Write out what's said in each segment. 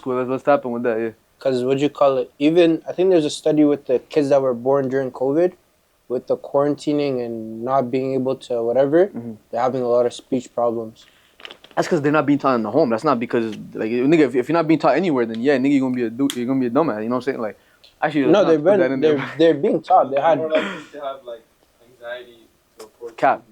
homeschool. Let's tap in with that. Yeah. Because what'd you call it? Even I think there's a study with the kids that were born during COVID, with the quarantining and not being able to whatever. They're having a lot of speech problems. That's because they're not being taught in the home. That's not because like nigga, if you're not being taught anywhere, then yeah, nigga, you're gonna be a dumbass. You know what I'm saying? Like, actually, no, they're being taught. They had more likely to have like anxiety. Cap.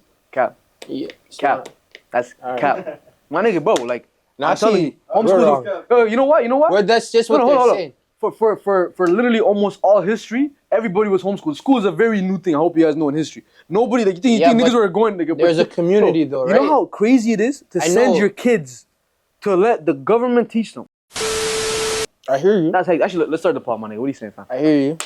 Yeah, Cap. That's right. cap. My nigga, bro, like, Not I'm telling you, homeschool. You know what? Well, that's just what they're saying. For literally almost all history, everybody was homeschooled. School is a very new thing. I hope you guys know in history. Nobody, like, you think niggas were going, like, there's a community though, right? You know how crazy it is to send your kids to let the government teach them? I hear you. That's actually, let's start the pod, my nigga. What are you saying, fam? I hear you.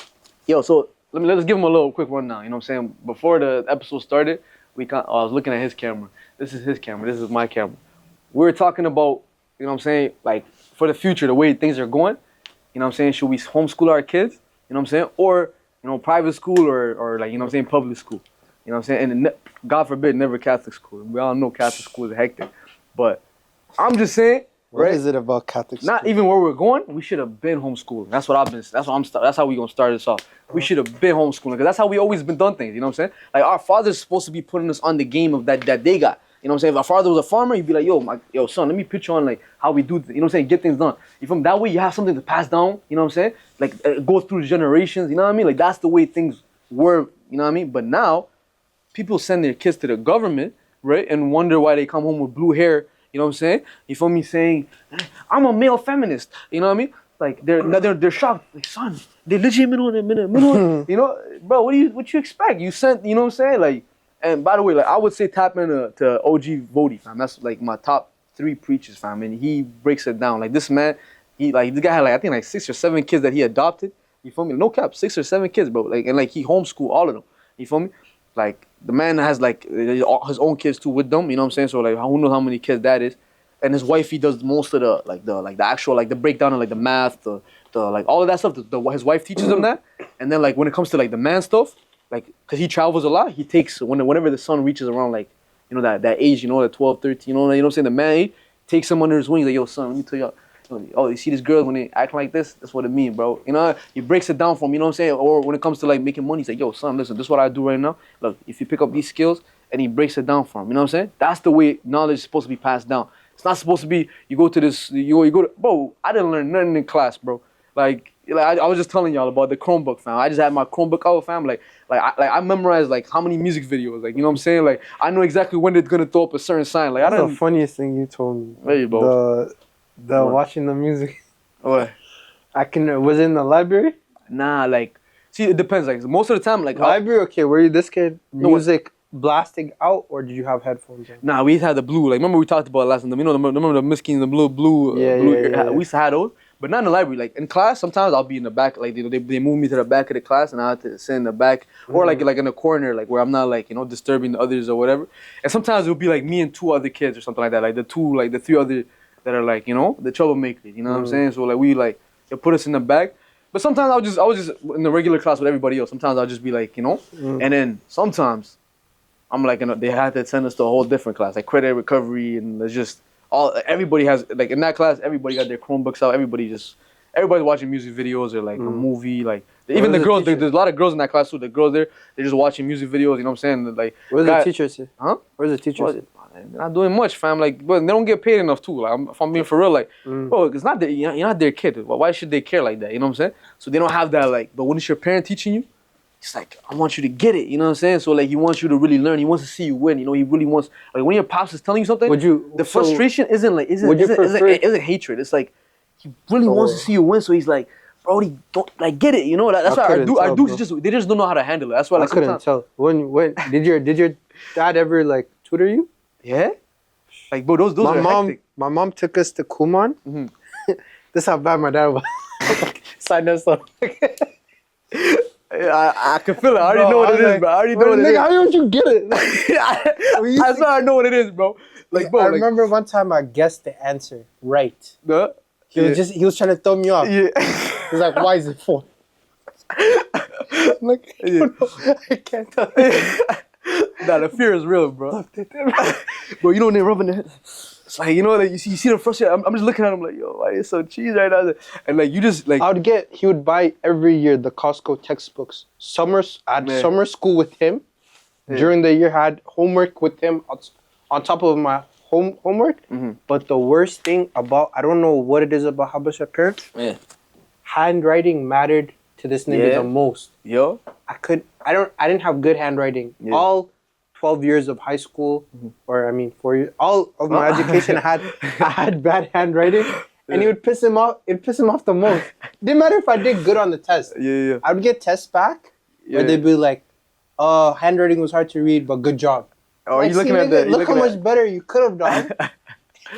Yo, so let's give him a little quick rundown. You know what I'm saying? Before the episode started, I was looking at his camera. This is his camera. This is my camera. We were talking about, you know what I'm saying, like, for the future, the way things are going. You know what I'm saying? Should we homeschool our kids? You know what I'm saying? Or, you know, private school or like, you know what I'm saying, public school. You know what I'm saying? And God forbid, never Catholic school. We all know Catholic school is hectic. But I'm just saying, What is it about Catholic school? Not even where we're going, we should have been homeschooling. That's how we gonna start this off. We should have been homeschooling, because that's how we always been done things, you know what I'm saying? Like, our father's supposed to be putting us on the game of that they got. You know what I'm saying? If our father was a farmer, he'd be like, yo, son, let me put you on, like, how we do, you know what I'm saying, get things done. From that way, you have something to pass down, you know what I'm saying? Like, it goes through generations, you know what I mean? Like, that's the way things were, you know what I mean? But now, people send their kids to the government, right? And wonder why they come home with blue hair, you know what I'm saying? You feel me? Saying, I'm a male feminist, you know what I mean? Like, they're shocked, like, son, they legit you know, bro, what you expect? You sent, you know what I'm saying? Like, and by the way, like, I would say tap into to OG Vody, fam. That's like my top 3 preachers, fam. And he breaks it down. Like, this man, this guy had, like, I think like 6 or 7 kids that he adopted. You feel me? No cap, 6 or 7 kids, bro. Like, and like, he homeschooled all of them. You feel me? Like, the man has like his own kids too with them. You know what I'm saying? So like, who knows how many kids that is? And his wife, he does most of the actual, like, the breakdown of, like, the math, the like, all of that stuff. His wife teaches him that. And then, like, when it comes to, like, the man stuff, like, because he travels a lot, he takes, whenever the son reaches around, like, you know, that age, you know, the 12, 13, you know what I'm saying? The man, he takes him under his wing. He's like, yo, son, let me tell you, you see this girl when they act like this? That's what it means, bro. You know, he breaks it down for him, you know what I'm saying? Or when it comes to, like, making money, he's like, yo, son, listen, this is what I do right now. Look, if you pick up these skills, and he breaks it down for him, you know what I'm saying? That's the way knowledge is supposed to be passed down. It's not supposed to be, you go to, bro, I didn't learn nothing in class, bro. Like I was just telling y'all about the Chromebook, fam. I just had my Chromebook out, fam. I memorized, like, how many music videos, like, you know what I'm saying? Like, I know exactly when they're gonna throw up a certain sign. Like, That's the funniest thing you told me. Hey, bro. The watching the music. What? Was it in the library? Nah, like, see, it depends. Like, most of the time, like, library, okay, were you this kid? Music blasting out, or did you have headphones on? Nah, we had the blue. Like, remember we talked about it last time? You know, remember the Miskin, the blue. Yeah. We used to have those, but not in the library. Like, in class, sometimes I'll be in the back. Like, you know, they move me to the back of the class, and I have to sit in the back, or like in the corner, like, where I'm not, like, you know, disturbing the others or whatever. And sometimes it'll be like me and 2 other kids or something like that. Like the 3 other that are, like, you know, the troublemakers. You know what I'm saying? So, like, they put us in the back. But sometimes I was just in the regular class with everybody else. Sometimes I'll just be like, you know, and then sometimes I'm like, you know, they had to send us to a whole different class, like credit recovery, and there's just everybody has, like, in that class, everybody got their Chromebooks out. Everybody's watching music videos or, like, a movie. Like, even the girls, there's a lot of girls in that class too. The girls there, they're just watching music videos. You know what I'm saying? Like, what does the teacher say? Huh? What does the teacher say? They're not doing much, fam. Like, but they don't get paid enough too. Like, if I'm being for real, like, bro, it's not that you're not their kid. Why should they care like that? You know what I'm saying? So they don't have that, like. But when it's your parent teaching you, it's like, I want you to get it. You know what I'm saying? So, like, he wants you to really learn. He wants to see you win. You know, he really wants, like, when your pops is telling you something, the frustration isn't hatred. It's like, he really wants to see you win. So he's like, Brody, don't, like, get it. You know, that's why our dudes they just don't know how to handle it. That's why, like, I couldn't tell. When did your dad ever, like, tutor you? Yeah. Like, bro, those are hectic. My mom took us to Kumon. This is how bad my dad was. Signed us up. I can feel it. I already know what it is, bro. I already know what it is. How don't you get it? I already know what it is, bro. Like, bro, I remember one time I guessed the answer right. He was trying to throw me off. Yeah. He was like, why is it 4? I'm like, I can't tell. Nah, the fear is real, bro. Bro, you know when they're rubbing their head. It's like, you know, like you see the frustration. I'm just looking at him like, yo, why is so cheese right now? And like you just like He would buy every year the Costco textbooks. I had summer school with him. Yeah. During the year, I had homework with him on top of my homework. Mm-hmm. But the worst thing about, I don't know what it is about Habesha parents. Yeah. Handwriting mattered to this nigga the most. Yo. I didn't have good handwriting. Yeah. All 12 years of high school, or 4 years, all of my education, I had bad handwriting, and it would piss him off. It pissed him off the most. Didn't matter if I did good on the test. Yeah. I would get tests back, where they'd be like, handwriting was hard to read, but good job. Oh, you looking at that? Look how much better you could have done.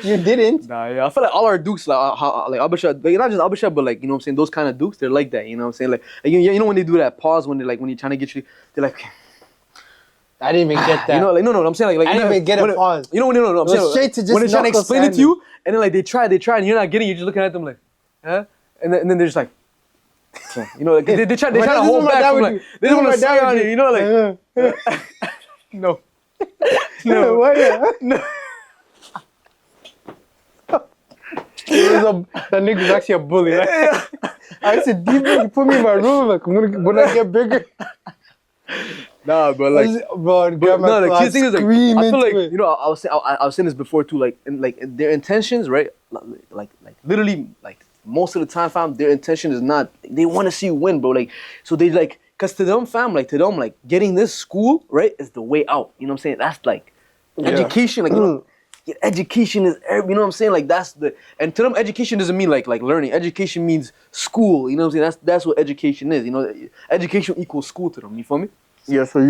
You didn't. Nah, yeah. I feel like all our dukes, like Abisha, like not just Abisha, but like, you know what I'm saying, those kind of dukes, they're like that, you know what I'm saying? Like you know when they do that pause, when you're trying to get you, they're like, I didn't even get that. you know, like no, I'm saying like I didn't even get a pause. You know when I'm saying straight to just when they're trying to knuckle explain it to sandwich. you, and then like they try, and you're not getting it, you're just looking at them like, huh? And then they're just like, you know, like they try to hold back from like, they don't want to say on you, you know, like, no. No. That nigga's actually a bully. Right? I said, you put me in my room, like when I get bigger. Nah, but like, the key thing is like, I feel like, you know, I was saying this before too, like, their intentions, right? Like literally, like most of the time, fam, their intention is not. They want to see you win, bro. Like, so they like, cause to them, fam, like getting this school, right, is the way out. You know what I'm saying? That's like education, like. You know, education is, you know what I'm saying? Like and to them, education doesn't mean like learning. Education means school. You know what I'm saying? That's what education is. You know, education equals school to them. You feel me? Yeah. So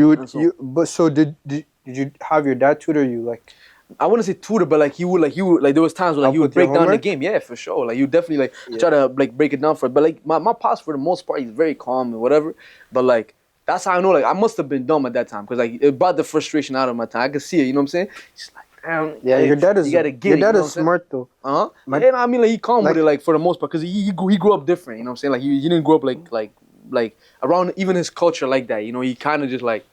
did you have your dad tutor you like? I wouldn't say tutor, but like he would there was times where like he would break down the game. Yeah, for sure. Like you definitely like try to like break it down for it. But like my pops for the most part, he's very calm and whatever. But like that's how I know. Like I must have been dumb at that time because like it brought the frustration out of my time. I could see it. You know what I'm saying? It's like. Yeah, your dad is. You gotta get your dad is smart though. Yeah, I mean, like he calm with it, like for the most part, because he grew up different. You know what I'm saying? Like he didn't grow up like around even his culture like that. You know, he kind of just like,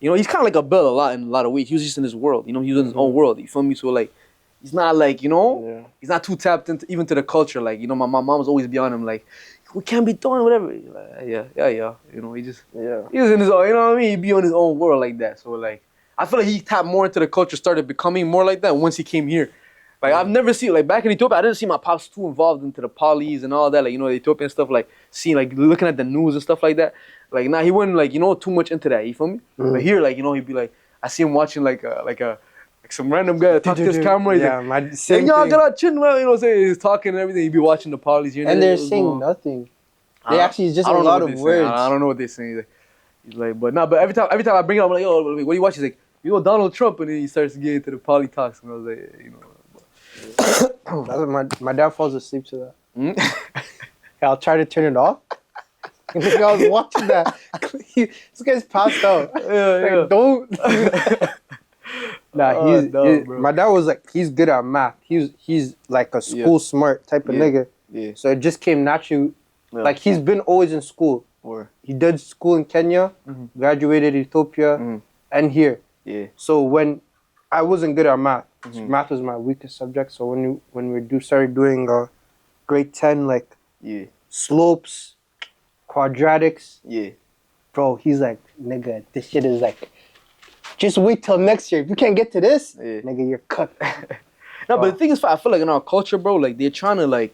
you know, he's kind of like a Bill in a lot of ways. He was just in his world. You know, he was in his own world. You feel me? So like, he's not like, you know, he's not too tapped into even to the culture. Like, you know, my mom was always beyond him. Like, we can't be doing whatever. Like, yeah. You know, he was in his own. You know what I mean? He be on his own world like that. So like. I feel like he tapped more into the culture, started becoming more like that once he came here. Like I've never seen, like back in Ethiopia, I didn't see my pops too involved into the polys and all that, like, you know, the Ethiopian stuff, like seeing, like looking at the news and stuff like that. Like he wouldn't like, you know, too much into that, you feel me? But here, like, you know, he'd be like, I see him watching like some random guy talk to his camera. Yeah, like, my same hey, y'all thing. get out chin, you know what I'm saying? He's talking and everything, he'd be watching the polys here. And they're saying nothing. They actually just a lot of words. I don't know what they're saying. He's like, but every time I bring it up, I'm like, yo, what do you watch? He's like, you know Donald Trump, and then he starts getting into the poly talks, and I was like, you know. That's what my dad falls asleep to that. I'll try to turn it off. I was watching that. This guy's passed out. Yeah. Like, don't. My dad was like, he's good at math. He's like a school smart type of nigga. Yeah. So it just came naturally. Yeah. Like he's been always in school. He did school in Kenya, graduated Ethiopia, and here. Yeah. So when I wasn't good at math, math was my weakest subject. So when we started doing grade 10, like slopes, quadratics, bro, he's like, nigga, this shit is like, just wait till next year. If you can't get to this, nigga, you're cooked. No, but the thing is, I feel like in our culture, bro, like they're trying to like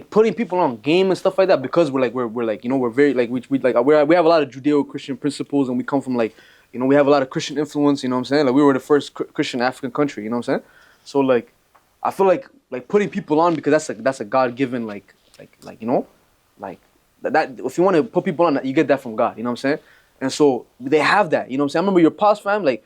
putting people on game and stuff like that because we're like, you know, we're very like we have a lot of Judeo-Christian principles and we come from like, you know, we have a lot of Christian influence, you know what I'm saying? Like we were the first Christian African country, you know what I'm saying? So like I feel like putting people on because that's a God-given like you know, like that if you want to put people on, you get that from God, you know what I'm saying? And so they have that, you know what I'm saying? I remember your pops fam, like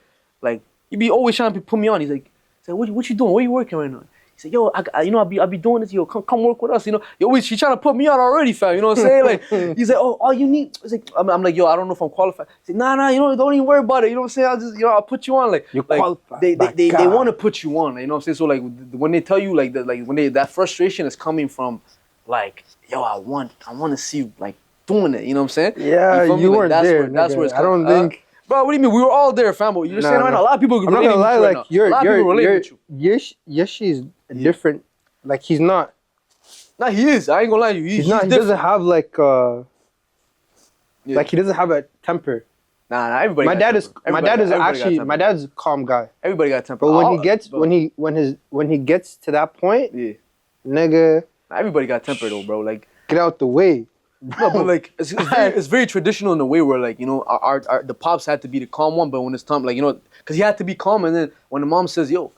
you be always trying to put me on. He's like what you doing? Where you working right now? He said, yo, I'll be doing this. Yo, come work with us. You know, she trying to put me on already, fam. You know what I'm saying? Like, he's like, oh, all you need. Like, I'm like, yo, I don't know if I'm qualified. He said, nah, you know, don't even worry about it. You know what I'm saying? I'll just, you know, I'll put you on. Like, you're qualified. They want to put you on. Like, you know what I'm saying? So like, when they tell you like that, like when that frustration is coming from, like, yo, I want to see you like doing it. You know what I'm saying? Yeah, you weren't there. That's where it's coming. I don't think. Bro, what do you mean? We were all there, fam. You're saying right now, a lot of people I'm not relating gonna lie, with you like right now. A lot of people relating with you. Yeshi's different. Like he's not. Nah, he is. I ain't gonna lie to you. He's not. He doesn't have like like he doesn't have a temper. Nah, everybody. My dad is actually my dad's a calm guy. Everybody got temper. But when he gets to that point, nigga, everybody got temper though, bro. Like, get out the way. No, but like it's very traditional in a way where like, you know, our the pops had to be the calm one, but when it's time, like, you know, because he had to be calm, and then when the mom says, yo,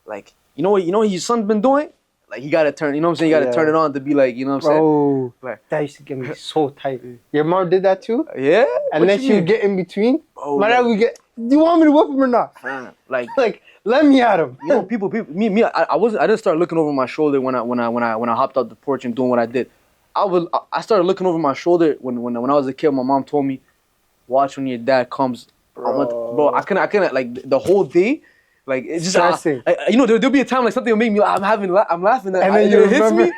like, you know what your son's been doing, like, you gotta turn, you know what I'm saying, you gotta turn it on to be like, you know what I'm saying. Oh, like, that used to get me so tight. Your mom did that too? Yeah. And then she would get in between. Oh, my dad would get. Do you want me to whip him or not? Like let me at him. You know, people. I didn't start looking over my shoulder when I hopped out the porch and doing what I did. I started looking over my shoulder when I was a kid. My mom told me, "Watch when your dad comes." Bro, I couldn't like the whole day, like it's just stressing. You know, there'll be a time like something will make me. I'm laughing. And then it hits me.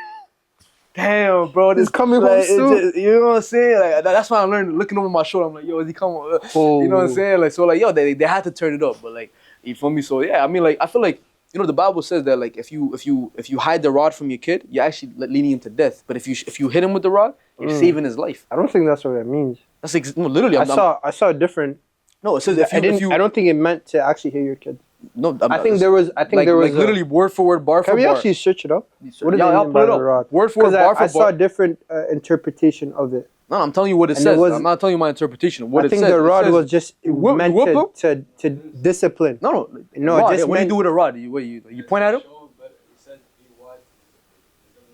Damn, bro, this coming home soon. You know what I'm saying? Like that's why I learned looking over my shoulder. I'm like, yo, is he coming? You know what I'm saying? Like, so like, yo, they had to turn it up, but like, you feel me? So yeah, I mean, like, I feel like, you know, the Bible says that like if you hide the rod from your kid, you're actually leading him to death. But if you hit him with the rod, you're saving his life. I don't think that's what that means. That's no, literally. I saw a different. No, it says I don't think it meant to actually hit your kid. No, I think there was literally word for word, bar for bar. Can we actually search it up? What does it mean by the rod? Word for word, bar for bar. I saw a different interpretation of it. No, I'm telling you what it says. I'm not telling you my interpretation. What I think the rod was just meant to discipline. No, rod, what do you do with a rod? You point at him?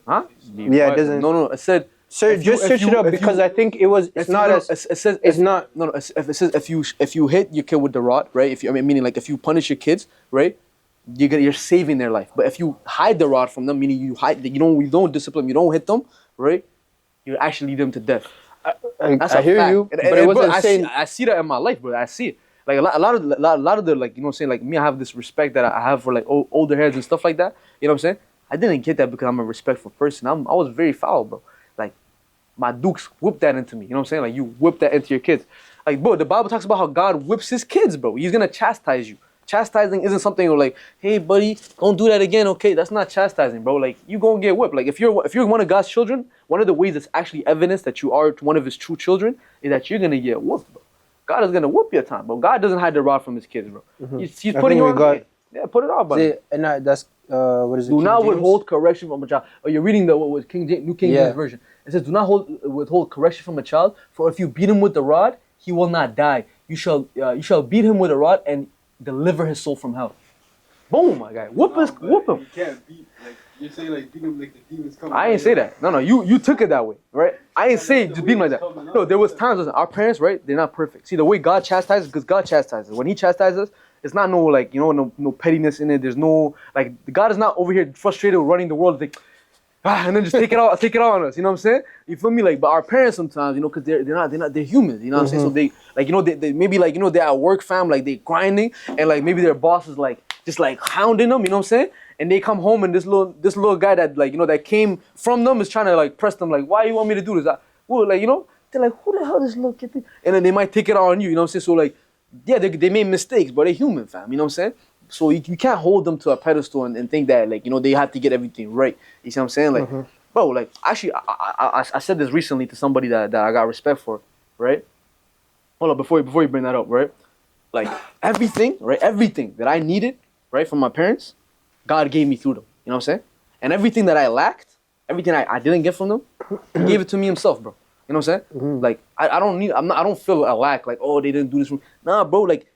Huh? Yeah, it doesn't. No, it said. Sir, just search it up because I think it was. It's not as. It says it's not. No. It says if you hit your kid with the rod, right? Meaning like if you punish your kids, right? You're saving their life. But if you hide the rod from them, meaning you don't discipline, you don't hit them, right? You actually lead them to death. I hear you, but it wasn't saying. I see that in my life, bro. I see it. Like a lot of the like, you know what I'm saying, like me, I have this respect that I have for like older heads and stuff like that. You know what I'm saying? I didn't get that because I'm a respectful person. I was very foul, bro. Like my dukes whipped that into me. You know what I'm saying? Like you whip that into your kids. Like, bro, the Bible talks about how God whips his kids, bro. He's gonna chastise you. Chastising isn't something like, hey, buddy, don't do that again, okay? That's not chastising, bro. Like, you gonna get whipped. Like, if you're one of God's children, one of the ways that's actually evidence that you are one of his true children is that you're gonna get whooped, bro. God is gonna whoop your time, bro. God doesn't hide the rod from his kids, bro. Mm-hmm. He's putting you on. Yeah, put it on, buddy. And that's what is it? Do not withhold correction from a child. Oh, you're reading the New King James version. It says, do not withhold correction from a child, for if you beat him with the rod, he will not die. You shall beat him with a rod and deliver his soul from hell. Boom, my guy. Whoop him. You can't beat, like, you're saying like beat him like the demons come. I ain't say that. No, you took it that way, right? I ain't say just beat him like that. No, there was times, listen, our parents, right, they're not perfect. See, the way God chastises, because God chastises. When he chastises, it's not no, like, you know, no pettiness in it. There's no, like, God is not over here frustrated with running the world, like, and then just take it out on us. You know what I'm saying? You feel me? Like, but our parents sometimes, you know, because they're humans. You know what I'm saying? So they, like, you know, they maybe, like, you know, they're at work, fam, like they grinding, and like maybe their boss is like just like hounding them. You know what I'm saying? And they come home and this little guy that, like, you know, that came from them is trying to like press them, like, why you want me to do this? Well, like, you know, they're like, who the hell is this little kid? And then they might take it out on you. You know what I'm saying? So like, yeah, they made mistakes, but they're human, fam. You know what I'm saying? So you can't hold them to a pedestal and think that, like, you know, they have to get everything right. You see what I'm saying? Like, bro, like, actually, I said this recently to somebody that I got respect for, right? Hold on, before you bring that up, right? Like, everything that I needed, right, from my parents, God gave me through them. You know what I'm saying? And everything that I lacked, everything I didn't get from them, he gave it to me himself, bro. You know what I'm saying? Like, I don't feel a lack, like, oh, they didn't do this for me. Nah, bro, like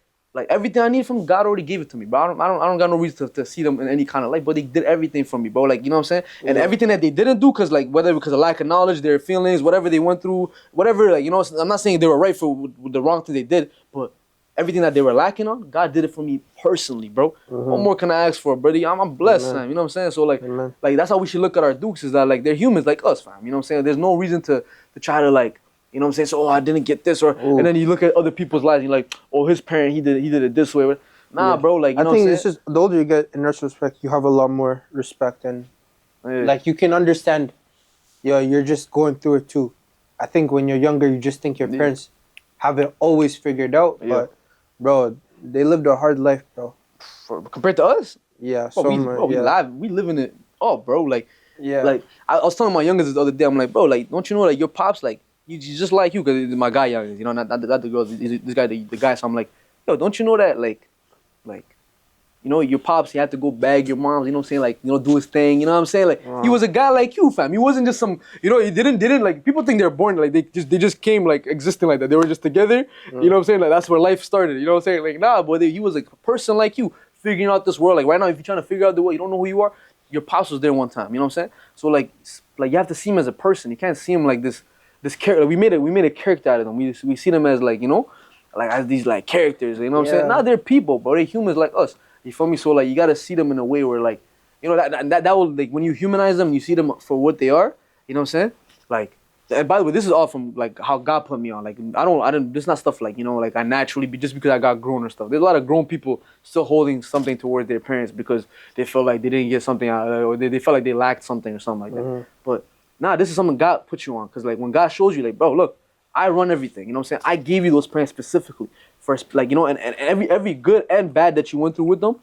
everything I need from God already gave it to me, bro. I don't got no reason to see them in any kind of light, but they did everything for me, bro. Like, you know what I'm saying? And everything that they didn't do, because of lack of knowledge, their feelings, whatever they went through, whatever, like, you know, I'm not saying they were right for with the wrong thing they did, but everything that they were lacking on, God did it for me personally, bro. What more can I ask for, buddy? I'm blessed, fam. You know what I'm saying? So like that's how we should look at our dukes, is that like they're humans like us, fam. You know what I'm saying? There's no reason to try to, like, you know what I'm saying? So, I didn't get this, and then you look at other people's lives, and you're like, oh, his parent, he did it this way. Nah, bro, like, you know what I'm saying? I think it's just, the older you get, in retrospect, you have a lot more respect, and like, you can understand, you're just going through it too. I think when you're younger, you just think your parents have it always figured out, but Bro, they lived a hard life, bro. Compared to us, Yeah, bro, so we, much. bro, Yeah. we live in it. Oh, bro, like, Yeah. like I was telling my youngest the other day, I'm like, bro, like, don't you know, like, your pops, like, you just like you, cause my guy youngest, you know, not the girls, this guy, the guy. So I'm like, yo, don't you know that, like, you know, your pops, he had to go bag your moms, you know what I'm saying? Like, you know, do his thing, you know what I'm saying? Like, he was a guy like you, fam. He wasn't just some, you know, he didn't like, people think they're born, like, they just came, like, existing like that. They were just together, you know what I'm saying? Like, that's where life started, you know what I'm saying? Like, nah, boy, he was like a person like you, figuring out this world. Like, right now, if you're trying to figure out the world, you don't know who you are, your pops was there one time, you know what I'm saying? So, like, you have to see him as a person. You can't see him like this character. Like, we made a character out of them. We see them as, like, you know, like, as these, like, characters, you know what I'm saying? Nah, they're people, bro. They're humans like us. You feel me? So like you gotta see them in a way where like, you know, that will like when you humanize them, you see them for what they are. You know what I'm saying? Like, and by the way, this is all from like how God put me on. Like I don't. This is not stuff like, you know, like I naturally just because I got grown or stuff. There's a lot of grown people still holding something towards their parents because they feel like they didn't get something out of it, or they felt like they lacked something or something like that. But nah, this is something God put you on, because like when God shows you, like, bro, look, I run everything. You know what I'm saying? I gave you those parents specifically for, like, you know, and every good and bad that you went through with them,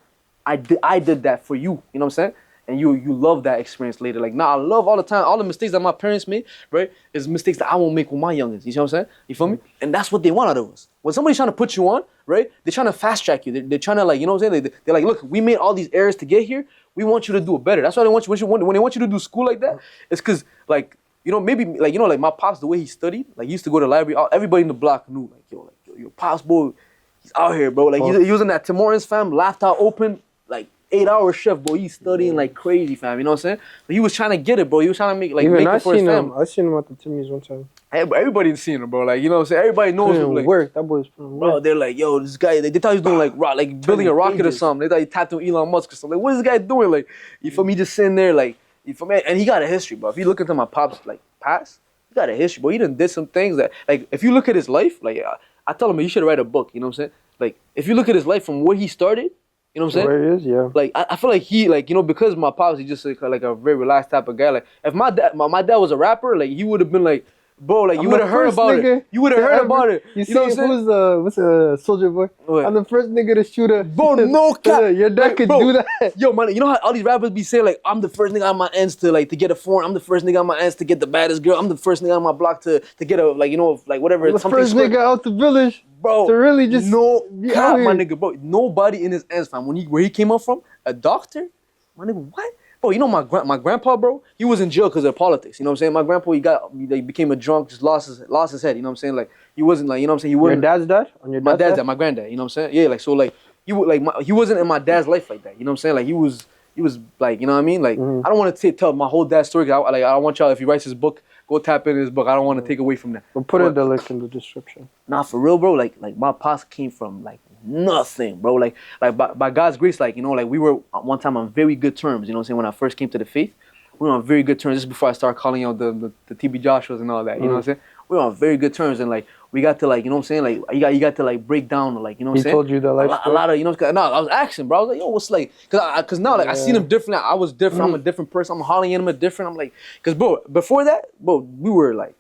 I did that for you. You know what I'm saying? And you love that experience later. Like, nah, I love all the time. All the mistakes that my parents made, right, is mistakes that I won't make with my youngins. You know what I'm saying? You feel me? And that's what they want out of us. When somebody's trying to put you on, right, they're trying to fast track you. They're trying to, like, you know what I'm saying? They're like, look, we made all these errors to get here. We want you to do it better. That's why they want you, when they want you to do school like that, it's because, like, you know, maybe, like, you know, like my pops, the way he studied, like, he used to go to the library. Everybody in the block knew, like, yo, your pops, boy, he's out here, bro. Like, he was in that Tim Hortons, fam, laughed out open, like, 8-hour shift, bro. He's studying like crazy, fam. You know what I'm saying? But he was trying to get it, bro. He was trying to make it for his family. I seen him at the Timmy's one time. Everybody's seen him, bro. Like, you know what I'm saying? Everybody knows him. Like, work. That boy's putting bro, work. they're like, yo, this guy, they thought he was doing like building a rocket or something. They thought he tapped on Elon Musk or something. Like, what is this guy doing? Like, you feel me? Just sitting there, like, you feel me? And he got a history, bro. If you look into my pops, like, past, he got a history, bro. He done did some things that, like, if you look at his life, like, I tell him, you should write a book, you know what I'm saying? Like, if you look at his life from where he started, you know what I'm saying? Where he is, yeah. Like, I feel like he, like, you know, because my pops, he's just like a very relaxed type of guy. Like, if my dad was a rapper, like, he would have been like, bro, like, you would have heard about it. You would have heard about it. You see, know what I'm saying? what's a Soldier Boy? What? I'm the first nigga to shoot a... Bro, no cap. Your dad could Bro, do that. Yo, man, you know how all these rappers be saying, like, I'm the first nigga on my ends to, like, to get a foreign. I'm the first nigga on my ends to get the baddest girl. I'm the first nigga on my block to get a, like, you know, like, whatever. I'm the first nigga out the village. Bro, to really just no be cap, out my here. nigga, bro. Nobody in his ends, fam. Where he came up from, a doctor, my nigga, what? Bro, you know my grandpa, bro, he was in jail because of politics. You know what I'm saying? My grandpa, he became a drunk, just lost his head. You know what I'm saying? Like, he wasn't, like, you know what I'm saying? He wasn't. Your dad's dad? On your My dad's dad? dad, my granddad. You know what I'm saying? Yeah, like, so, like, he wasn't in my dad's life like that. You know what I'm saying? Like, he was like, you know what I mean? Like, I don't want to tell my whole dad's story. I want y'all, if he writes his book, go tap in his book. I don't want to take away from that. We'll put the link in the description. Nah, for real, bro. Like my pops came from, like, nothing, bro. Like by God's grace, like, you know, like, we were one time on very good terms. You know what I'm saying? When I first came to the faith, we were on very good terms. This is before I started calling out the TB Joshuas and all that. You know what I'm saying? We were on very good terms, and, like, we got to, like, you know what I'm saying? Like, you got to, like, break down, like, you know what I'm saying? He told you the life a lot of, you know, no, I was asking, bro. I was like, yo, what's, like, cause now, like, I seen him different. I was different. I'm a different person. I'm hollering at him different. I'm like, cause, bro, before that, bro, we were like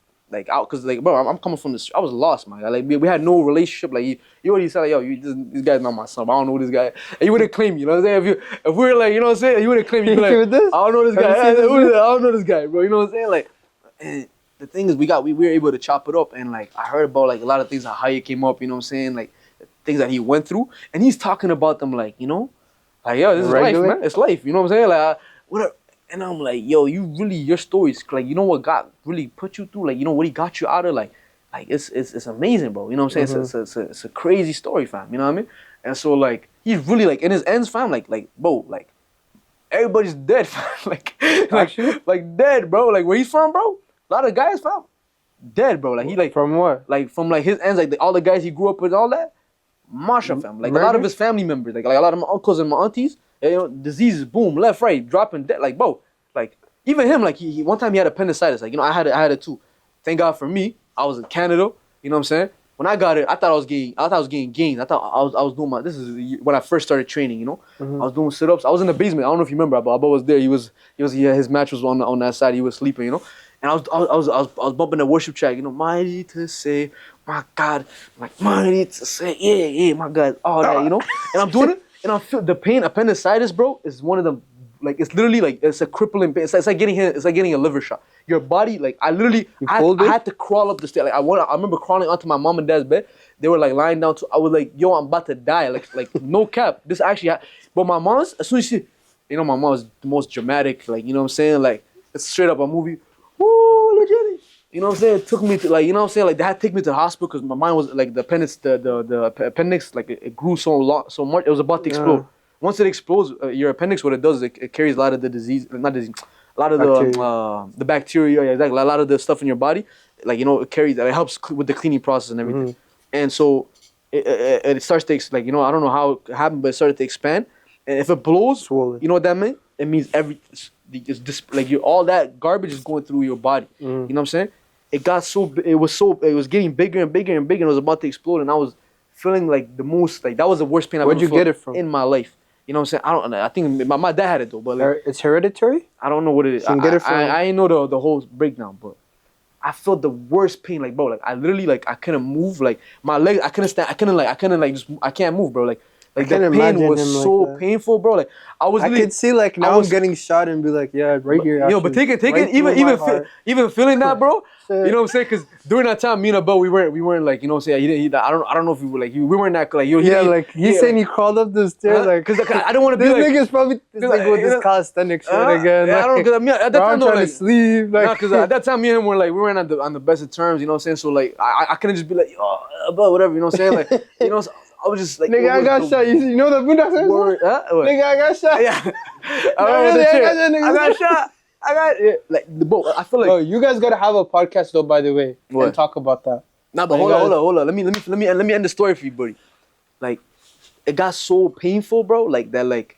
out, cause, like, bro, I'm coming from I was lost, man. Like, we had no relationship. Like, you already said, like, yo, this guy's not my son. I don't know this guy. And you wouldn't claim me, you know what I'm saying? If we were, like, you know what I'm saying? You wouldn't claim me. You'd be like, I don't know this guy. I don't know this guy, bro. You know what I'm saying? Like, and the thing is, we were able to chop it up, and, like, I heard about, like, a lot of things, how he came up, you know what I'm saying? Like, things that he went through, and he's talking about them, like, you know, like, yo, this is life, man. It's life. You know what I'm saying? Like, whatever. And I'm like, yo, your stories, like, you know what God really put you through? Like, you know what he got you out of? Like it's amazing, bro. You know what I'm saying? It's a crazy story, fam. You know what I mean? And so, like, he's really, like, in his ends, fam, like, bro, like, everybody's dead, fam. like dead, bro. Like, where he's from, bro, a lot of guys, fam, dead, bro. Like, he, like, from what? Like, from, like, his ends, like, all the guys he grew up with, all that, Marsha, fam. Like, a lot of his family members, like a lot of my uncles and my aunties, you know, diseases, boom, left, right, dropping dead. Like, bro, like, even him, like, he one time he had appendicitis. Like, you know, I had it too. Thank God for me, I was in Canada. You know what I'm saying? When I got it, I thought I was getting gains. I thought I was doing this is when I first started training, you know? I was doing sit-ups. I was in the basement. I don't know if you remember, but Abba was there. He had his match was on that side. He was sleeping, you know? And I was bumping the worship track, mighty to say, my God, like mighty to say, yeah, my God, all that, And I'm doing it, and I feel the pain. Appendicitis, bro, is one of the, like, it's literally like it's a crippling pain. It's like getting a liver shot. Your body, like, I had to crawl up the stairs. Like, I remember crawling onto my mom and dad's bed. They were like lying down. I was like, yo, I'm about to die. Like no cap. This actually, but my mom's, as soon as she, my mom was the most dramatic. Like, you know what I'm saying? Like, it's straight up a movie. Woo, legit. You know what I'm saying? It took me to, like, you know what I'm saying? Like, they had to take me to the hospital because my mind was, like, the appendix, like, it grew so much, it was about to explode. Once it explodes, your appendix, what it does is it carries a lot of the disease, not disease, a lot of the bacteria, exactly, a lot of the stuff in your body, like, it carries, it helps with the cleaning process and everything. And so, it starts to, like, I don't know how it happened, but it started to expand. And if it blows, swollen. You know what that meant? It means all that garbage is going through your body. You know what I'm saying? It was getting bigger and bigger and bigger, and it was about to explode. And I was feeling like the most, like, that was the worst pain I've ever felt it from? In my life. You know what I'm saying? I think my dad had it though, but like, it's hereditary. I don't know what it is. I ain't know the whole breakdown, but I felt the worst pain, like, bro, like, I literally, like, I couldn't move, like, my legs, I couldn't stand, I can't move, bro, like the pain was so painful, bro. Like, I could see, like, now I'm getting shot and be like, yeah, right here. Yo, but take it, even feeling that, bro. You know what I'm saying? Because during that time, me and Abel, we weren't like, you know what I'm saying? I don't know if we were like, we weren't that, like, he's saying he crawled up the stairs, like, because I don't want to be this like, nigga's probably with this calisthenics shit again. Yeah, I don't, because at that time, trying to sleep, like, because at that time, me and him were like, we weren't on the best of terms, you know what I'm saying? So, like, I couldn't just be like, yo, Abel, whatever, you know what I'm saying? Like, you know. I was just like, nigga, I got shot. You know the Buddha says? Nigga, I got shot. Yeah. I got shot. Like, the boat. I feel like, bro, you guys gotta have a podcast though, by the way, and talk about that. Nah, but hold on. Let me end the story for you, buddy. Like, it got so painful, bro. Like that, like,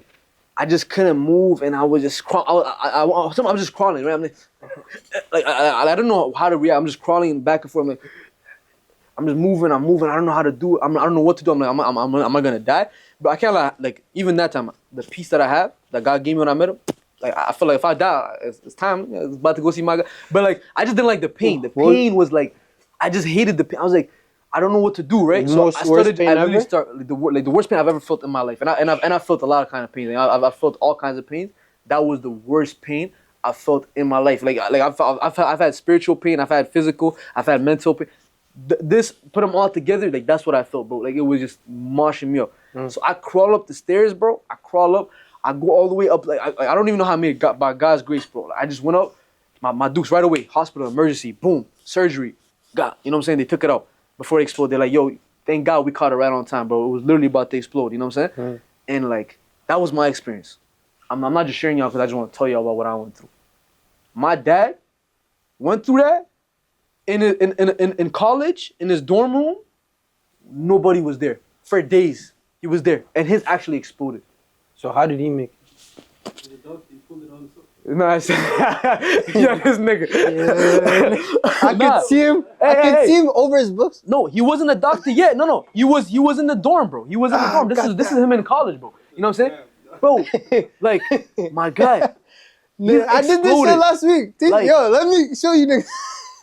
I just couldn't move, and I was just crawling. I was just crawling, right? I'm like, I don't know how to react. I'm just crawling back and forth. I'm like, I'm just moving. I don't know how to do it. I don't know what to do. I'm like, am I gonna die? But I can't, like, even that time, the peace that I have, that God gave me when I met him, like, I feel like if I die, it's time. It's about to go see my God. But, like, I just didn't like the pain. The pain was like, I just hated the pain. I was like, I don't know what to do, right? So I started. I really started the worst pain I've ever felt in my life, and I've felt a lot of kind of pain. Like, I've felt all kinds of pains. That was the worst pain I felt in my life. Like I've had spiritual pain. I've had physical. I've had mental pain. This, put them all together, like, that's what I felt, bro. Like, it was just moshing me up. So I crawl up the stairs, bro. I crawl up. I go all the way up. Like, I don't even know how I made it, by God's grace, bro. Like, I just went up. My dukes right away. Hospital, emergency, boom, surgery. God, you know what I'm saying? They took it out before it exploded. They're like, yo, thank God we caught it right on time, bro. It was literally about to explode. You know what I'm saying? And, like, that was my experience. I'm not just sharing y'all because I just want to tell y'all about what I went through. My dad went through that. In college, in his dorm room, nobody was there. For days, he was there. And his actually exploded. So how did he make it? The dog, he pulled it on himself. Nice. Yeah, this nigga. Yeah. I could see him. I could see him over his books. No, he wasn't a doctor yet. No. He was in the dorm, bro. He was in the dorm. This is him in college, bro. You know what I'm saying? Bro, like, my God. I did this shit last week. Like, yo, let me show you niggas.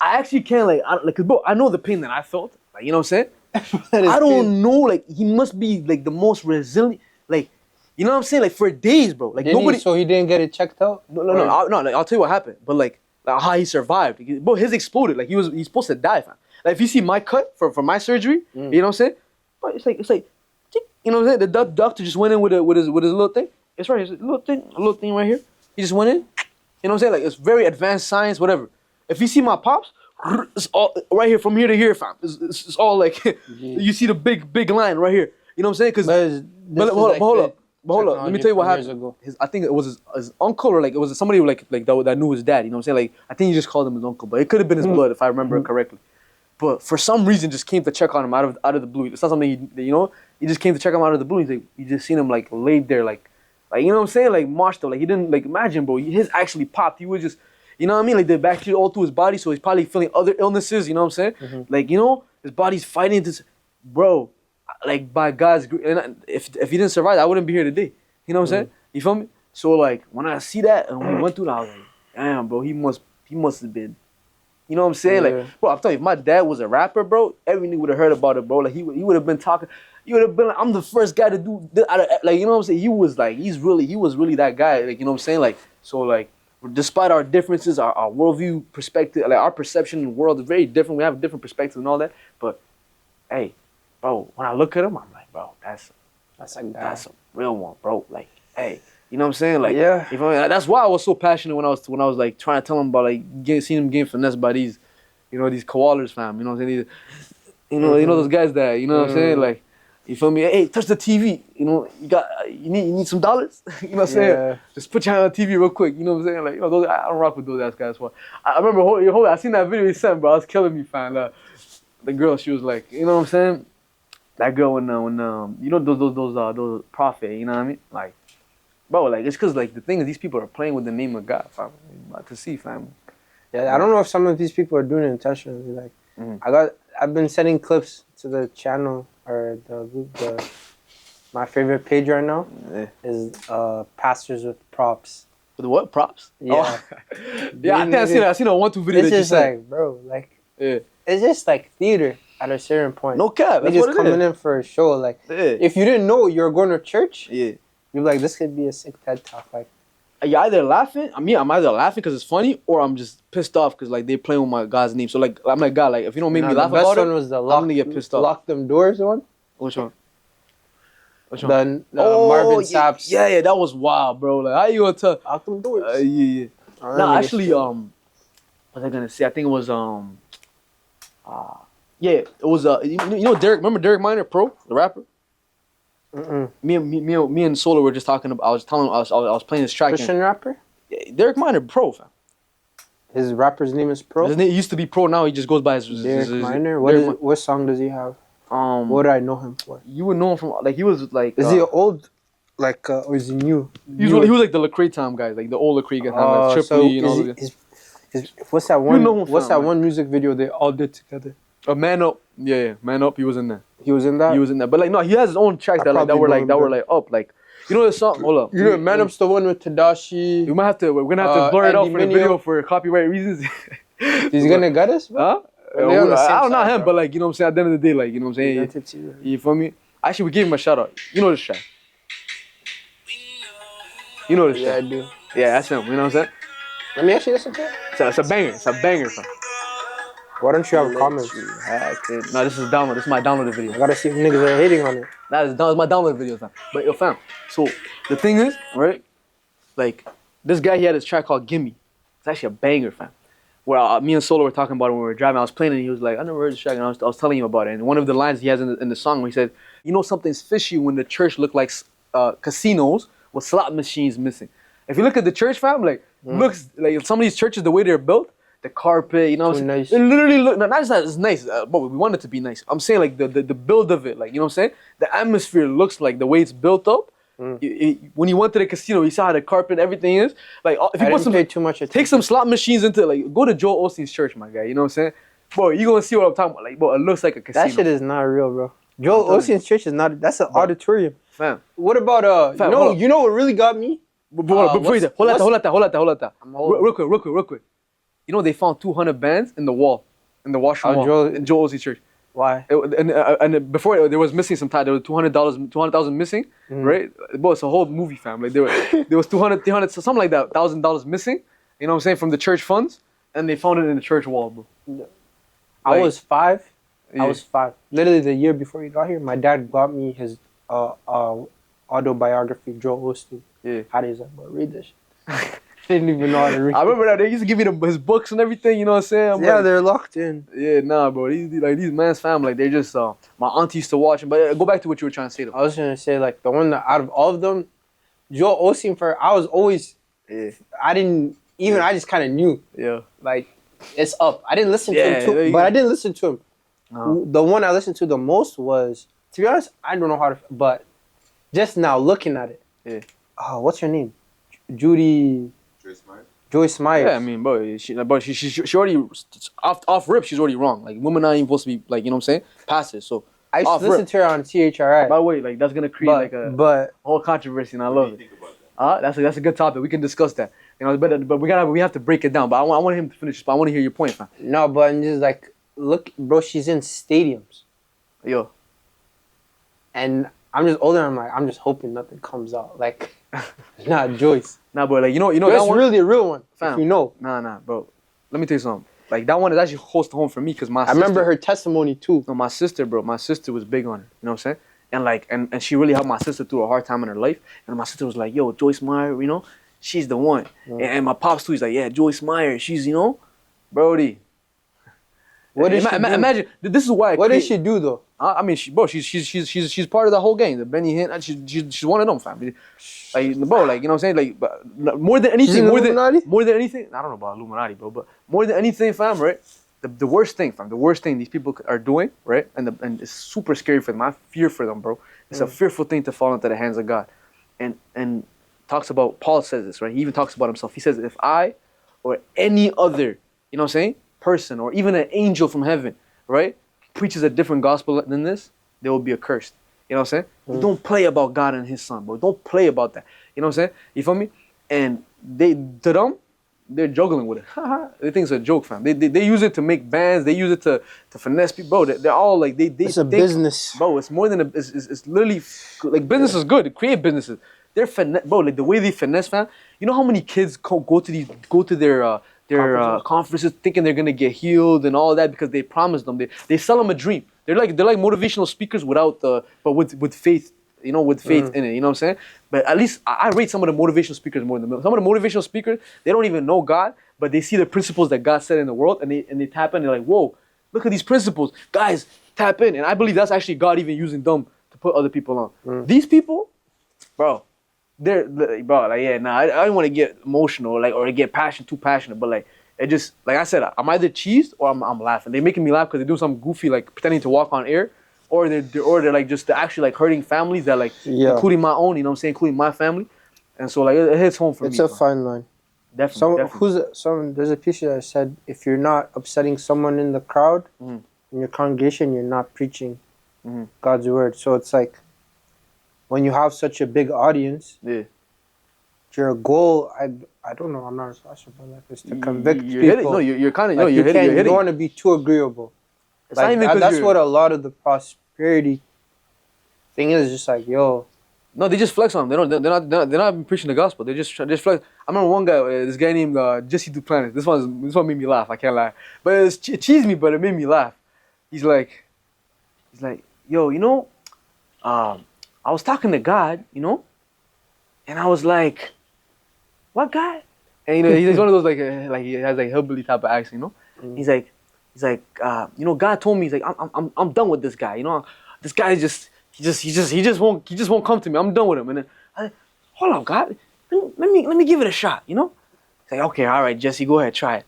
I actually can't, like, cause, bro, I know the pain that I felt. Like, you know what I'm saying? I don't know, like, he must be, like, the most resilient, like, you know what I'm saying? Like, for days, bro. Like, nobody. So he didn't get it checked out? No. Like, I'll tell you what happened. But, like how he survived. Bro, his exploded. Like, he's supposed to die, fam. Like, if you see my cut for my surgery, you know what I'm saying? But it's like, you know what I'm saying? The doctor just went in with his little thing. It's right here. A little thing right here. He just went in. You know what I'm saying? Like, it's very advanced science, whatever. If you see my pops, it's all right here, from here to here, fam. It's all like, you see the big line right here. You know what I'm saying? But hold up. Let me tell you what happened. I think it was his uncle, or like, it was somebody like that knew his dad. You know what I'm saying? Like, I think he just called him his uncle, but it could have been his blood if I remember it correctly. But for some reason, just came to check on him out of the blue. It's not something he just came to check him out of the blue. He's like, you just seen him like laid there, like you know what I'm saying? Like, marched up. Like, he didn't, like, imagine, bro. His actually popped. He was just, you know what I mean? Like, the bacteria all through his body, so he's probably feeling other illnesses, you know what I'm saying? Like, his body's fighting this. Bro, like, by God's grace, and if he didn't survive, I wouldn't be here today. You know what I'm saying? You feel me? So, like, when I see that, and when we went through that, I was like, damn, bro, he must have been You know what I'm saying? Like, bro, I'm telling you, if my dad was a rapper, bro, every nigga would have heard about it, bro. Like, he would have been talking. He would have been like, I'm the first guy to do this. Like, you know what I'm saying? He was really that guy. Like, you know what I'm saying? Like, so, like, despite our differences, our worldview perspective, like, our perception in the world is very different. We have different perspectives and all that. But, hey, bro, when I look at him, I'm like, bro, that's a real one, bro. Like, hey. You know what I'm saying? Like, yeah. That's why I was so passionate when I was like trying to tell him about like seeing him getting finessed by these, you know, these koalas, fam. You know what I'm saying? You know those guys that, you know what I'm saying? Like, you feel me? Hey, touch the TV. You know, you need some dollars. You know what I'm saying? Just put your hand on the TV real quick. You know what I'm saying? Like, you know, those, I don't rock with those ass guys. I remember, I seen that video he sent, bro. I was killing me, fam. The girl, she was like, you know what I'm saying? That girl when you know those prophet. You know what I mean? Like. Bro, like, it's because, like, the thing is, these people are playing with the name of God, fam. About to see, fam. Yeah, I don't know if some of these people are doing it intentionally. Like, I've been sending clips to the channel or my favorite page right now is pastors with props. With what? Props? Yeah. Oh. Yeah, I think I seen a 1-2 video it's that you just said. like, bro, like, it's just like theater at a certain point. No cap, that's just what coming in for a show. Like, if you didn't know you were going to church, you're like, this could be a sick TED Talk. Like, you're either laughing. I'm either laughing because it's funny, or I'm just pissed off because like they playing with my God's name. So like, I'm like, God, like if you don't make me laugh about it, the best one was the I'm gonna get pissed off. Lock Them Doors one. Which one? Which one? The Marvin Sapp's. Yeah, that was wild, bro. Like, how you gonna tell? Lock Them Doors. Yeah. No, actually, what was I gonna say? I think it was it was you know Derek. Remember Derek Minor, Pro, the rapper? Me and Solar were just talking about. I was playing this track. Christian rapper? Yeah, Derek Minor, Pro, fam. His rapper's name is Pro. His name used to be Pro. Now he just goes by his Derek Minor. What song does he have? What do I know him for? You would know him from like he was like. Is he old? Like or is he new? He was like the Lecrae time guy, like the old Lecrae guy, like Triple E and all that. What's that one? What's that one music video they all did together? Man Up. Yeah, Man Up. He was in there. He was in that. He was in there. But like no, he has his own tracks that were up. Like you know the song. Hold up. You know Man Up's the one with Tadashi. We're gonna have to blur it out for the video for copyright reasons. He's gonna get us, bro? Huh? I don't know him, but like you know what I'm saying. At the end of the day, like you know what I'm saying. You feel me? Actually, we gave him a shout out. You know this track. You know this track. Yeah, I do. Yeah, that's him. You know what I'm saying? Let me actually listen to it. It's a banger. It's a banger, fam. Why don't you have comments? No, this is download. This is my downloaded video. I gotta see if niggas are hating on it. That's my downloaded video, fam. But yo, fam. So the thing is, right? Like this guy, he had this track called "Gimme." It's actually a banger, fam. Where me and Solo were talking about it when we were driving. I was playing it, and he was like, "I never heard this track," and I was telling him about it. And one of the lines he has in the song, where he said, "You know something's fishy when the church look like casinos with slot machines missing." If you look at the church, fam, like looks like some of these churches, the way they're built. The carpet, you know what I'm saying? Nice. It literally look not just that it's nice, but we want it to be nice. I'm saying like the build of it, like you know what I'm saying? The atmosphere looks like the way it's built up. When you went to the casino, you saw how the carpet, everything is. Like if you pay too much attention. Take some slot machines into like go to Joel Osteen's church, my guy. You know what I'm saying? Bro, you gonna see what I'm talking about. Like, bro, it looks like a casino. That shit is not real, bro. Joel Osteen's church is not. That's an auditorium. Fam. What about fam, you know what really got me? Before you hold that. Real quick. You know they found 200 bands in the washroom wall in Joel Osteen's church. Why? And before there was missing some time. There was $200,000 missing, right? But it's a whole movie, fam. Like there was 200, 300, something like that, $1,000 missing. You know what I'm saying, from the church funds, and they found it in the church wall, bro. I was 5. Yeah. I was 5. Literally the year before he got here, my dad got me his autobiography, Joel Osteen. Yeah. How he's like, bro, read this shit. Didn't even know how to read. I remember that they used to give me his books and everything. You know what I'm saying? Yeah, like, they're locked in. Yeah, nah, bro. These man's family, like they're just. My auntie used to watch them. But go back to what you were trying to say. Though. I was gonna say like the one that out of all of them, Joel Osteen I was always. Yeah. I just kind of knew. Yeah. Like, it's up. I didn't listen to him but I didn't listen to him. No. The one I listened to the most was, to be honest, I don't know how to, but just now looking at it. Yeah. What's her name? Joyce Myers. Yeah, I mean, bro, she already off rip. She's already wrong. Like, women aren't even supposed to be like, you know what I'm saying, passive. So I used to listen to her on THRI. By the way, like that's gonna create a whole controversy, and I love it. That's a good topic. We can discuss that. You know, but we have to break it down. But I want him to finish. But I want to hear your point, fam. No, but I'm just like, look, bro, she's in stadiums. Yo. And I'm just older. I'm just hoping nothing comes out. Like, not Joyce. Nah, bro. Like, you know That's that one. really a real one. Fam. If you know. Nah, bro. Let me tell you something. Like, that one is actually close to home for me because my I remember her testimony too. No, my sister, bro. My sister was big on it. You know what I'm saying? And like, and she really helped my sister through a hard time in her life. And my sister was like, yo, Joyce Meyer, you know, she's the one. And my pops too, he's like, yeah, Joyce Meyer, she's, you know, Brody. What did she do? Imagine, this is why. What did she do though? I mean, she's part of the whole gang. The Benny Hinn, she's one of them, fam. Like, bro, like, you know what I'm saying? Like, but more than anything, more than anything, I don't know about Illuminati, bro, but more than anything, fam, right? The worst thing, fam, the worst thing these people are doing, right? And it's super scary for them. I fear for them, bro. It's a fearful thing to fall into the hands of God. And talks about, Paul says this, right? He even talks about himself. He says, if I or any other, you know what I'm saying, person or even an angel from heaven, right, preaches a different gospel than this, they will be accursed. You know what I'm saying? Don't play about God and his son, bro. Don't play about that. You know what I'm saying? You feel me? And to them, they're juggling with it. They think it's a joke, fam. They use it to make bands. They use it to finesse people, bro. They're all like, it's a business. Bro, it's more than it's literally, like, business is good. Create businesses. They're finesse, bro, like the way they finesse, fam. You know how many kids go to their conferences thinking they're gonna get healed and all that because they promised them. They sell them a dream. They're like motivational speakers but with faith, you know, with faith in it. You know what I'm saying? But at least I rate some of the motivational speakers more than some of the motivational speakers. They don't even know God, but they see the principles that God said in the world, and they tap in. They're like, whoa, look at these principles, guys, tap in. And I believe that's actually God even using them to put other people on. These people, bro. I don't want to get emotional, like, or get too passionate, but like, it just, like I said, I'm either cheesed or I'm laughing. They're making me laugh because they're doing something goofy, like pretending to walk on air, or they're like just actually like hurting families that like, including my own, you know what I'm saying, including my family, and so like it hits home for me. It's a fine line. Definitely. There's a teacher that said if you're not upsetting someone in the crowd, in your congregation, you're not preaching God's word. So it's like, when you have such a big audience, your goal, I don't know, I'm not responsible for that, is to convict people. You're kind of, like you're hitting. You don't want to be too agreeable. It's like, not even that's what a lot of the prosperity thing is, just like, yo. No, they just flex on them. They're not even preaching the gospel. They just flex. I remember one guy, this guy named Jesse Duplantis. This one made me laugh. I can't lie, but it cheesed me, but it made me laugh. He's like, yo, you know, I was talking to God, you know, and I was like, what God? And you know, he's one of those like he has like hillbilly type of accent, you know. He's like, you know, God told me, he's like, I'm done with this guy, you know. This guy he just won't come to me. I'm done with him. And then I like, hold on, God, let me give it a shot, you know. He's like, okay, all right, Jesse, go ahead, try it.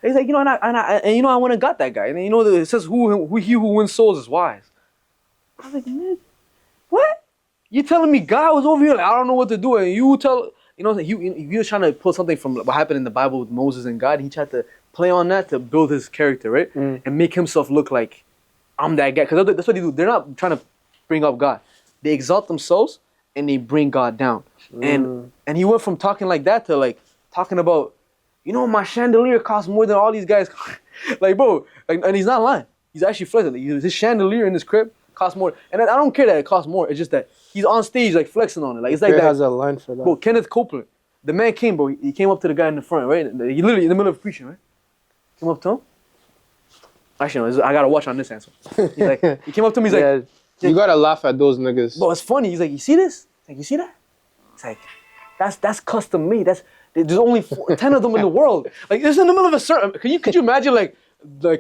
And he's like, you know, and you know, I went and got that guy. And you know, it says he who wins souls is wise. I was like, man, what? You telling me God was over here? Like, I don't know what to do. And you tell, you know, he was trying to pull something from what happened in the Bible with Moses and God. He tried to play on that to build his character, right? And make himself look like I'm that guy. Because that's what they do. They're not trying to bring up God. They exalt themselves and they bring God down. And he went from talking like that to like talking about, you know, my chandelier costs more than all these guys. Like, bro, like, and he's not lying. He's actually flexing. His chandelier in his crib costs more. And I don't care that it costs more. It's just that he's on stage like flexing on it. Like, it's like that. has a line for that. Bro, Kenneth Copeland. The man came, bro. He came up to the guy in the front, right? He literally in the middle of preaching, right? Came up to him. Actually, no, I gotta watch on this answer. He's like, he came up to me. He's like, you gotta laugh at those niggas. bro, it's funny. He's like, you see this? He's like, you see that? It's like, that's custom made. There's only 10 of them in the world. Like, it's in the middle of a sermon. Could you imagine like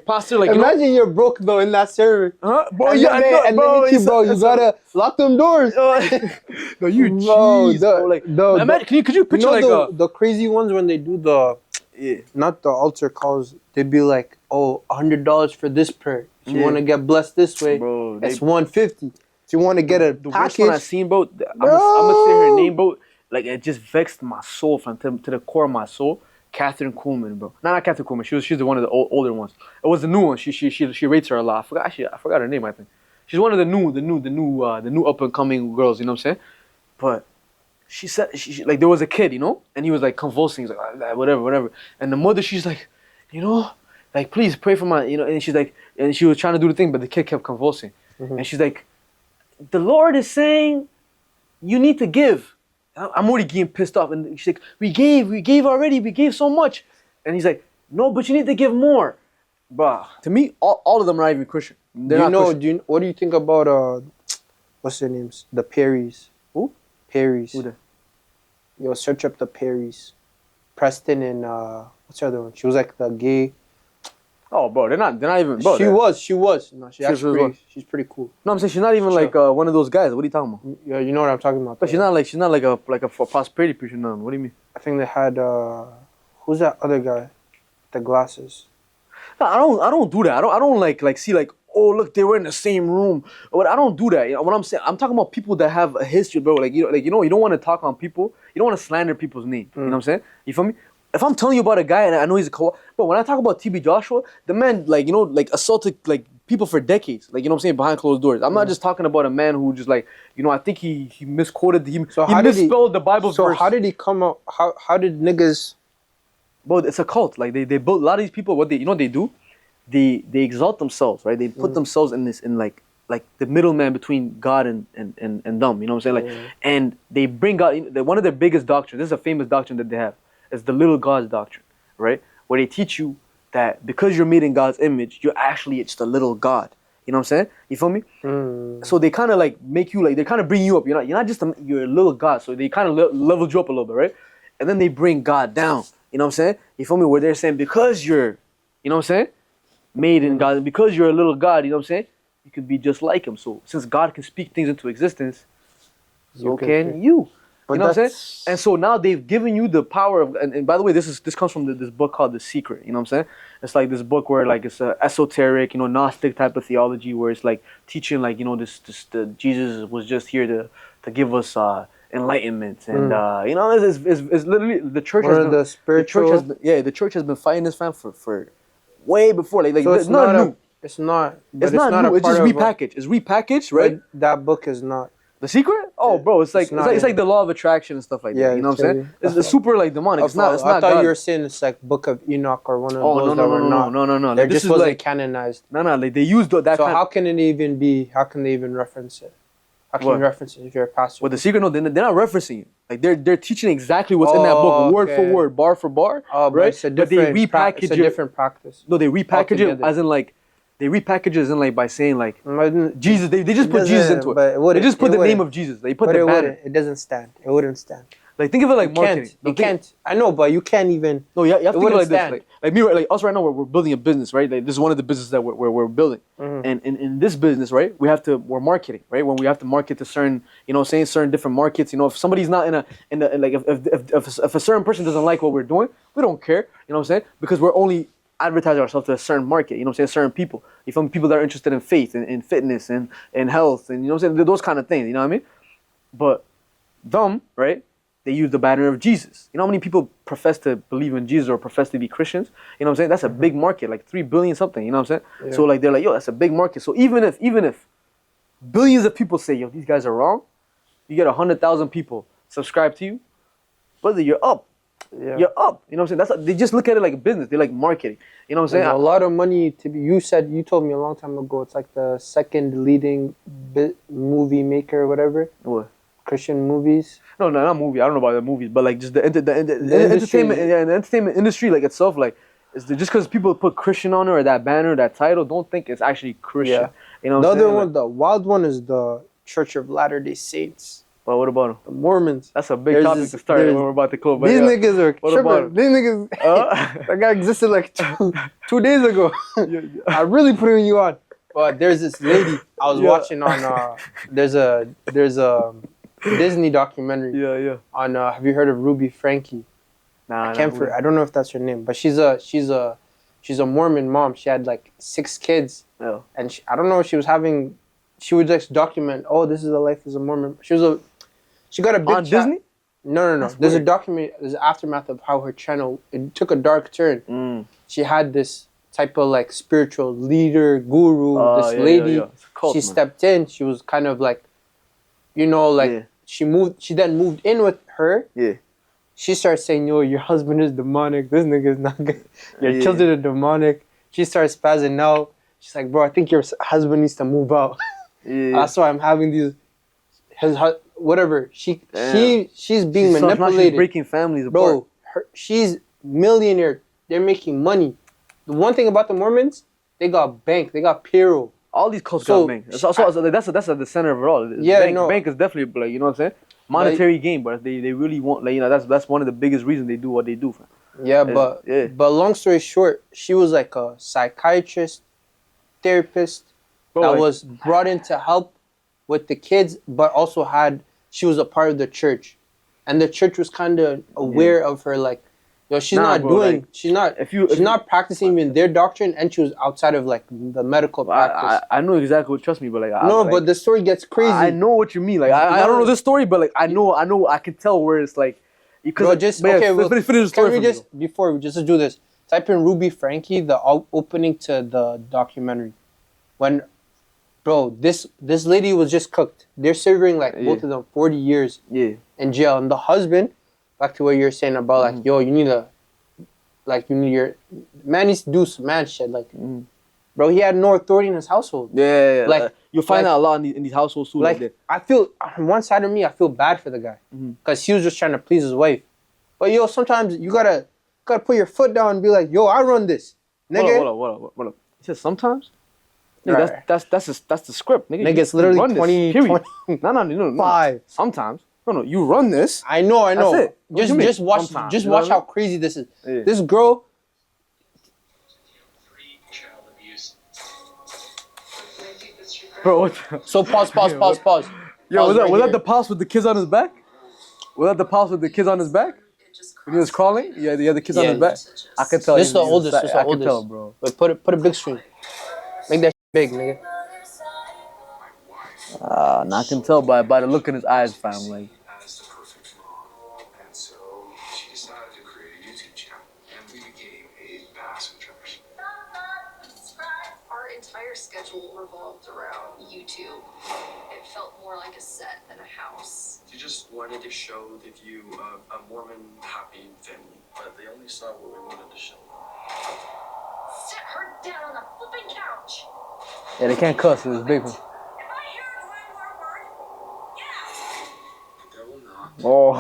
pastor, like, imagine you're broke though in that service. Bro, and yeah, then, you gotta lock them doors. No, you cheese, bro. Like, imagine, could you picture like the crazy ones when they do not the altar calls, they'd be like, oh, $100 for this prayer. If you want to get blessed this way, bro, it's $150. If you want to get the worst one I seen, bro, I'm gonna say her name, bro. Like, it just vexed my soul to the core of my soul. Catherine Kuhlman, bro. Not Catherine Kuhlman. She's the one of the older ones. It was the new one. She rates her a lot. I forgot her name. I think she's one of the new up and coming girls. You know what I'm saying? But she said like there was a kid, you know, and he was like convulsing. He's like "Ah, whatever. And the mother, she's like, you know, like please pray for my, you know. And she's like, and she was trying to do the thing, but the kid kept convulsing. And she's like, the Lord is saying, you need to give. I'm already getting pissed off. And she's like, we gave already. We gave so much. And he's like, no, but you need to give more. Bruh, to me, all of them are not even Christian. They're not Christian. What do you think about what's their names? The Perrys. Who? Perrys. Who the? Yo, search up the Perrys. Preston and what's the other one? She was like the gay. Oh, bro, they're not even. Bro, She was. No, she's pretty cool. No, I'm saying she's not even like one of those guys. What are you talking about? Yeah, you know what I'm talking about. But she's not like a prosperity preacher. No, what do you mean? I think they had who's that other guy? The glasses. No, I don't do that. I don't like see like, oh look, they were in the same room. But I don't do that. You know what I'm saying? I'm talking about people that have a history, bro. Like you don't want to talk on people. You don't want to slander people's name. You know what I'm saying? You feel me? If I'm telling you about a guy and I know he's a but when I talk about TB Joshua, the man like assaulted like people for decades. Like, you know what I'm saying, behind closed doors. I'm not just talking about a man who just like, I think he misquoted he misspelled the Bible verse. So how did he come out? How did niggas? Bro, it's a cult. Like they built a lot of these people. What they they do, they exalt themselves, right? They put themselves in like the middleman between God and them. You know what I'm saying? Like, and they bring out one of their biggest doctrines. This is a famous doctrine that they have. It's the little God's doctrine, right? Where they teach you that because you're made in God's image, you're actually just a little God. You know what I'm saying? You feel me? So they kind of like make you like, they kind of bring you up. You're not just you're a little God. So they kind of leveled you up a little bit, right? And then they bring God down. You know what I'm saying? You feel me? Where they're saying because you're, you know what I'm saying? Made in God, because you're a little God, you know what I'm saying? You could be just like him. So since God can speak things into existence, so can you. You know what I'm saying? And so now they've given you the power of, and by the way, this comes from this book called The Secret. You know what I'm saying? It's like this book where like it's a esoteric, Gnostic type of theology where it's like teaching like, Jesus was just here to give us enlightenment and it's literally the church has been, the church has been fighting this fam for way before like so it's not new. It's not new. It's just repackaged. It's repackaged, right? That book is not. The Secret? Oh, bro, it's like the law of attraction and stuff like that. You know what I'm saying? It's super like demonic. It's not. I thought you were saying it's like Book of Enoch or one of those that were not. No. They just wasn't canonized. No. Like they used that. So how can it even be? How can they even reference it? How can you reference it if you're a pastor? Well, The Secret, no, they're not referencing it. Like they're teaching exactly what's in that book, word for word, bar for bar. Oh, right? It's a different. But they repackage it's a different practice. No, they repackage it as in like. They repackage it in like by saying like Jesus. They just put Jesus into it. They just put the name of Jesus. They put the banner. It doesn't stand. It wouldn't stand. Like think of it like marketing. You can't. I know, but you can't even. No, you have to think of it like this. Like me, like us right now, we're building a business, right? Like this is one of the businesses that we're building. And in this business, right, we're marketing, right? When we have to market to certain, certain different markets. If somebody's not in the like if a certain person doesn't like what we're doing, we don't care. You know what I'm saying? Because we're only advertise ourselves to a certain market, you know what I'm saying, certain people. You feel me? People that are interested in faith and in fitness and health and, you know what I'm saying, those kind of things, you know what I mean? But them, right, they use the banner of Jesus. You know how many people profess to believe in Jesus or profess to be Christians? You know what I'm saying? That's a big market, like 3 billion something, you know what I'm saying? Yeah. So like they're like, yo, that's a big market. So even if billions of people say, yo, these guys are wrong, you get 100,000 people subscribe to you, brother, you're up. Yeah. You're up. You know what I'm saying? They just look at it like a business. They like marketing. You know what I'm saying? There's a lot of money to be. You told me a long time ago. It's like the second leading movie maker or whatever. What? Christian movies. No, not movie. I don't know about the movies, but like just the entertainment, the entertainment industry, like itself, like just because people put Christian on it or that banner, that title, don't think it's actually Christian. Yeah. You know. The other one, the wild one, is the Church of Latter-day Saints. But what about them? The Mormons. That's a big topic to start when we're about to close. These niggas are tripping. These niggas, that guy existed like two days ago. I really putting you on. But there's this lady I was watching on. There's a Disney documentary. Yeah. On have you heard of Ruby Franke? Nah, I don't know if that's her name, but she's a Mormon mom. She had like 6 kids. Yeah. And I don't know if she was having. She would just document. Oh, this is the life as a Mormon. She got a big on Disney? No. There's a document. There's an aftermath of how her channel it took a dark turn. She had this type of like spiritual leader, guru. This lady. Cult, she stepped in. She was kind of like, she then moved in with her. Yeah. She starts saying, yo, your husband is demonic. This nigga is not good. Your children are demonic. She starts spazzing out. She's like, bro, I think your husband needs to move out. Yeah. That's why I'm having these, whatever. She's being manipulated. She's breaking families apart. Bro, she's millionaire. They're making money. The one thing about the Mormons, they got bank. They got payroll. All these cults got bank. That's at the center of it all. Bank is definitely, like, you know what I'm saying? Monetary gain, but they really want, like, you know, that's one of the biggest reasons they do what they do, fam. Yeah, but long story short, she was like a psychiatrist, therapist that was brought in to help with the kids, but also she was a part of the church, and the church was kind of aware of her, like, yo, she's not practicing in their doctrine, and she was outside of like the medical practice. I know exactly what. Trust me, but like but the story gets crazy. I know what you mean. Like I don't know this story, but like I know. I can tell where it's like. Bro, just okay. Finish the story. Before we just do this, type in Ruby Franke, the opening to the documentary. When, bro, this lady was just cooked. They're serving like both of them 40 years in jail, and the husband. Back to what you're saying about like, yo, your man needs to do some man shit. Like, bro, he had no authority in his household. Yeah. Like you'll find out a lot in these households too. Like I feel on one side of me, I feel bad for the guy because he was just trying to please his wife. But yo, sometimes you gotta put your foot down and be like, yo, I run this, nigga. Hold up. He said sometimes. Nigga, that's the script, nigga. Nigga, it's literally 20. No. 5. Sometimes. No, you run this. I know. That's it. Just watch how crazy this is. Yeah. This girl. Bro, what so pause. Yo, was that the pause with the kids on his back? Was that the pause with the kids on his back? When he was crawling? Yeah, the other kids on his back? I can tell. This is the oldest. I can tell, bro. But put a big screen. Make that big, nigga. I can tell by the look in his eyes, fam. Like. Schedule revolved around YouTube. It felt more like a set than a house. You just wanted to show the view of a Mormon happy family, but they only saw what we wanted to show. Sit her down on the flipping couch. Yeah, they can't cuss. It's big one. If I hear one more word, The devil not. Oh.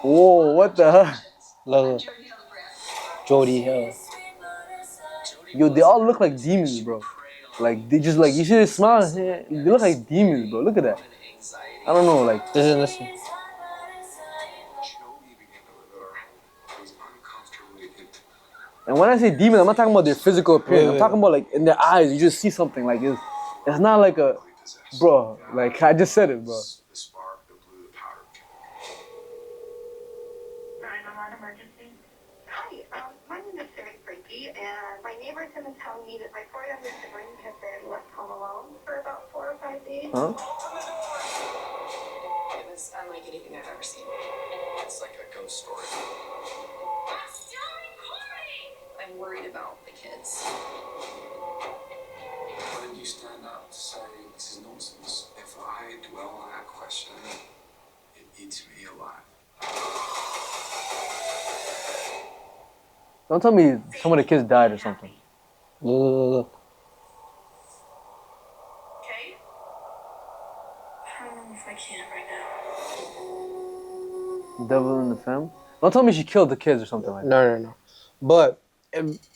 Whoa, what the hell? Look. Jody Hill. Yo, they all look like demons, bro. Like, they just, like, you see their smile? They look like demons, bro. Look at that. I don't know, like. Listen. And when I say demons, I'm not talking about their physical appearance. I'm talking about, like, in their eyes, you just see something. Like, it's not like a. Bro, like, I just said it, bro. 911 emergency. Hi, my name is Franke, and my neighbors have been telling me that my 4 younger siblings have been left home alone for about 4 or 5 days. Huh? it was unlike anything I've ever seen. It's like a ghost story. I'm still recording! I'm worried about the kids. Why did you stand up to say this is nonsense? If I dwell on that question, it eats me alive. Don't tell me some of the kids died or something. Look. Okay? I don't know if I can right now. Devil in the family? Don't tell me she killed the kids or something like that. No. But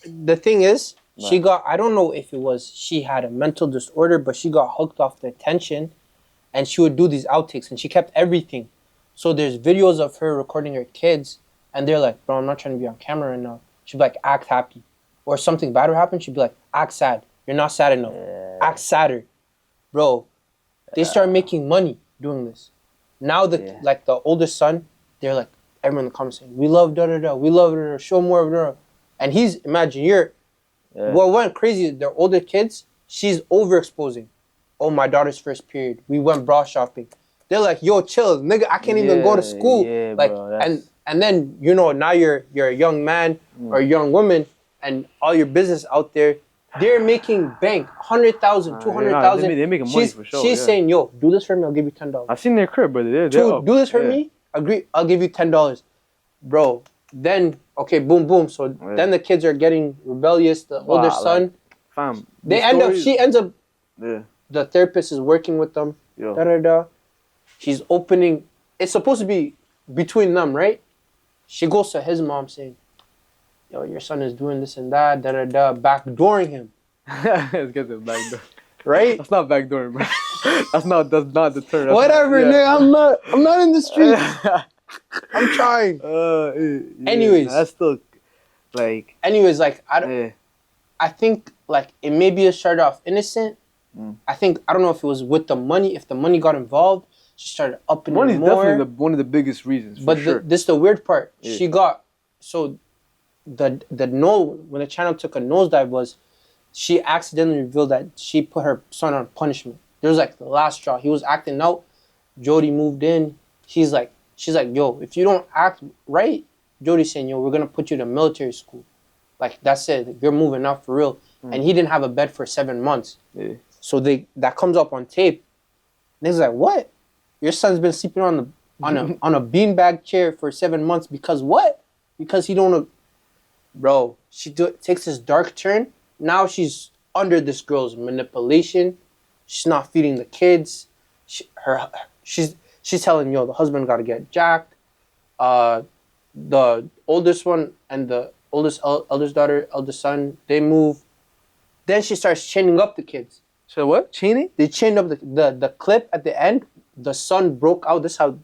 the thing is, she got, I don't know if it was she had a mental disorder, but she got hooked off the attention, and she would do these outtakes, and she kept everything. So there's videos of her recording her kids, and they're like, bro, I'm not trying to be on camera right now. She'd be like, act happy. Or something bad would happen, she'd be like, act sad. You're not sad enough. Yeah. Act sadder. Bro, they start making money doing this. Now, like the oldest son, they're like, everyone in the comments saying, we love da-da-da, we love da-da-da, show more of da-da. And he's, imagine, what went crazy, their older kids, she's overexposing. Oh, my daughter's first period. We went bra shopping. They're like, yo, chill, nigga, I can't even go to school. Yeah, like, bro, and then, you know, now you're a young man or a young woman, and all your business out there They're making bank, 100,000, 200,000. They're making money for sure. She's saying, yo, do this for me, I'll give you $10. I've seen their crib, brother. They're Do this for me, agree, I'll give you $10. Bro, then, okay, boom, boom. So then the kids are getting rebellious. The older son, fam, she ends up, the therapist is working with them. She's opening, it's supposed to be between them, right? She goes to his mom saying, yo, your son is doing this and that, backdooring him. Let's get the backdoor. Right? That's not backdooring, bro. That's not the term. That's whatever, nigga. I'm not in the streets. I'm trying. Anyways. That's still, like... Anyways, like, I think, like, it maybe it started off innocent. I think, I don't know if it was with the money. If the money got involved, she started upping it more. Money is definitely one of the biggest reasons, But this is the weird part. Yeah. She got... So, when the channel took a nosedive was, she accidentally revealed that she put her son on punishment. There was, like, the last straw. He was acting out. Jody moved in. She's like, yo, if you don't act right, Jody's saying, yo, we're going to put you to military school. Like, that's it. You're moving out for real. And he didn't have a bed for 7 months. Yeah. So that comes up on tape. Niggas like, what? Your son's been sleeping on a beanbag chair for 7 months because what? Because he don't... Bro, takes this dark turn. Now she's under this girl's manipulation. She's not feeding the kids. She's telling him, yo, the husband got to get jacked. The oldest one and the eldest daughter, eldest son, they move. Then she starts chaining up the kids. So what? Chaining? They chained up the clip at the end. The son broke out. This is how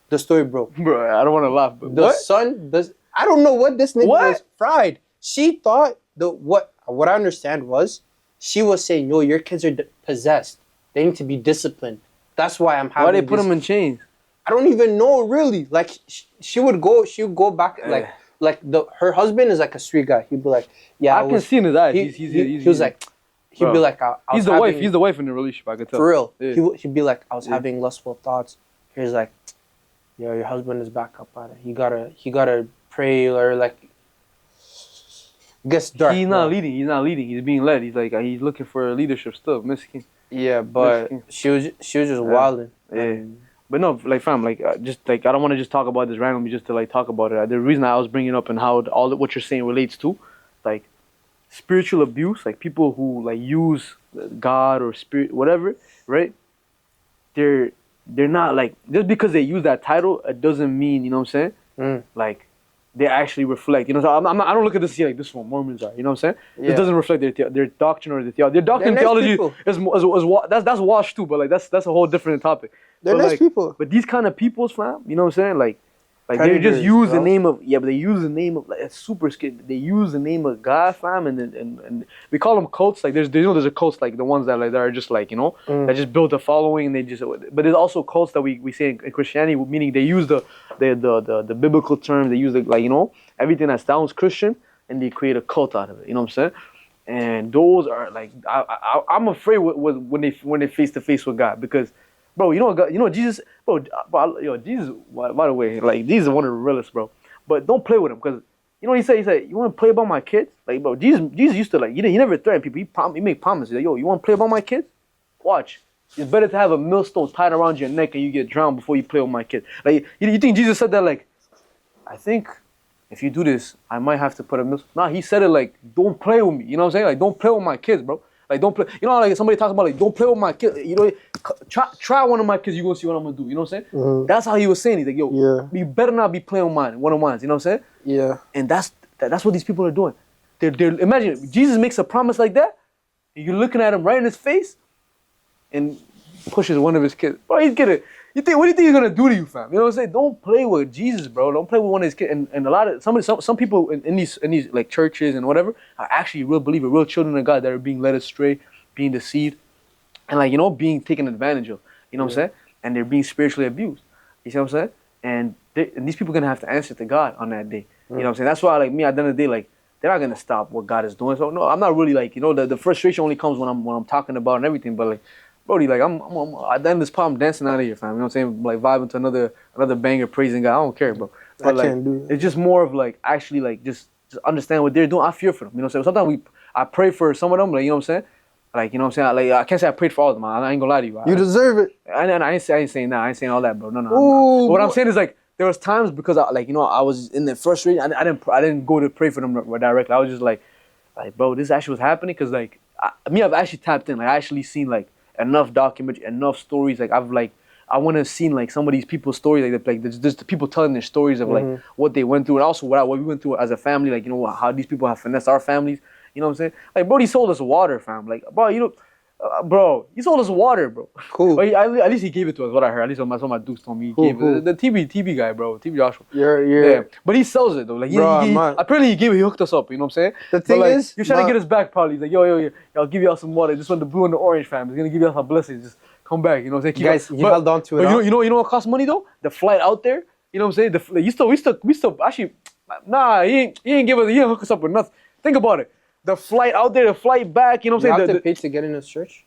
the story broke. Bro, I don't want to laugh, but the son does. I don't know what this nigga was fried. She thought what I understand was she was saying, yo, your kids are possessed. They need to be disciplined. That's why I'm having. Why they put them in chains? I don't even know really. Like she would go back her husband is like a street guy. He'd be like, yeah, I can see in his eyes. He was like, he'd be like, he's the wife. He's the wife in the relationship. I could tell. For real. Yeah. He'd be like, I was having lustful thoughts. He's like, yo, your husband is back up on it. He gotta pray or like. Gets dark. He's not leading. He's being led. He's like he's looking for leadership stuff. Miskin. Yeah, but she was just wilding. Yeah. But no, like fam, like just like I don't want to just talk about this randomly just to like talk about it. The reason I was bringing up and how what you're saying relates to, like spiritual abuse, like people who like use God or spirit, whatever, right? They're not like just because they use that title, it doesn't mean what I'm saying. Like they actually reflect. So I don't look at this like this is what Mormons are. You know what I'm saying? Yeah. It doesn't reflect their doctrine or their theology. Their doctrine and theology is that's washed too, but like that's a whole different topic. They're nice people. But these kind of people's fam, you know what I'm saying? Like they just use the name of but they use the name of like it's super scary. They use the name of God, fam, and we call them cults. Like there's a cults like the ones that like that are just like that just build a following and they just. But there's also cults that we say in Christianity, meaning they use the biblical terms. They use everything that sounds Christian and they create a cult out of it. You know what I'm saying? And those are like I'm afraid when they face to face with God because. Bro, God, Jesus, bro, Jesus, by the way, like, Jesus is one of the realest, bro. But don't play with him, because, he said, you want to play about my kids? Like, bro, Jesus used to, like, he never threaten people. He make promises. Like, yo, you want to play about my kids? Watch. It's better to have a millstone tied around your neck and you get drowned before you play with my kids. Like, you think Jesus said that, like, I think if you do this, I might have to put a millstone. Nah, he said it, like, don't play with me. You know what I'm saying? Like, don't play with my kids, bro. Like, don't play. Like somebody talks about, like, don't play with my kids. Try one of my kids, you're going to see what I'm going to do. You know what I'm saying? Mm-hmm. That's how he was saying. He's like, yo, you better not be playing with one of mine. You know what I'm saying? Yeah. And that's what these people are doing. They're imagine, Jesus makes a promise like that, and you're looking at him right in his face, and pushes one of his kids. Bro, he's gonna... what do you think he's gonna do to you, fam? You know what I'm saying? Don't play with Jesus, bro. Don't play with one of his kids. And a lot of some people in these like churches and whatever are actually real believers, real children of God that are being led astray, being deceived, and like being taken advantage of. You know what I'm saying? And they're being spiritually abused. You see what I'm saying? And these people are gonna have to answer to God on that day. You know what I'm saying? That's why like me at the end of the day, like they're not gonna stop what God is doing. So no, I'm not really like the frustration only comes when I'm talking about and everything, but like. Brody, like I'm at the end of this part, I'm dancing out of here, fam. You know what I'm saying? Like vibing to another banger, praising God. I don't care, bro. But I can't do that. It's just more of like actually like just understand what they're doing. I fear for them. You know what I'm saying? Sometimes I pray for some of them, like, you know what I'm saying? Like, you know what I'm saying? Like, I can't say I prayed for all of them. I ain't gonna lie to you. You deserve it. I ain't saying that. I ain't saying all that, bro. No. Ooh, But what I'm saying is, like, there was times because, I was in the frustration. I didn't go to pray for them directly. I was just like, bro, this actually was happening. Because, like, I've actually tapped in. Like, I actually seen, like, enough documentary, enough stories. Like, I want to see, like, some of these people's stories. Like there's the people telling their stories of, like, what they went through. And also what we went through as a family. Like, you know, how these people have finessed our families. You know what I'm saying? Like, bro, he sold us water, fam. Like, bro, you know... bro, he sold us water, bro. Cool. But at least he gave it to us. What I heard, at least what my dukes told me, he gave it. The TB guy, bro, TB Joshua. You're. But he sells it though. Like, Bro, apparently he hooked us up. You know what I'm saying? The thing is, you're trying to get us back, probably. He's like, yo, I'll give y'all some water. This one, the blue and the orange, fam. He's gonna give y'all some blessings. Just come back. You know what I'm saying? Guys, you held on to it. But you know what costs money though? The flight out there. You know what I'm saying? We still actually. Nah, he ain't hook us up with nothing. Think about it. The flight out there, the flight back. You know what I'm saying? You have to pay to get in this church.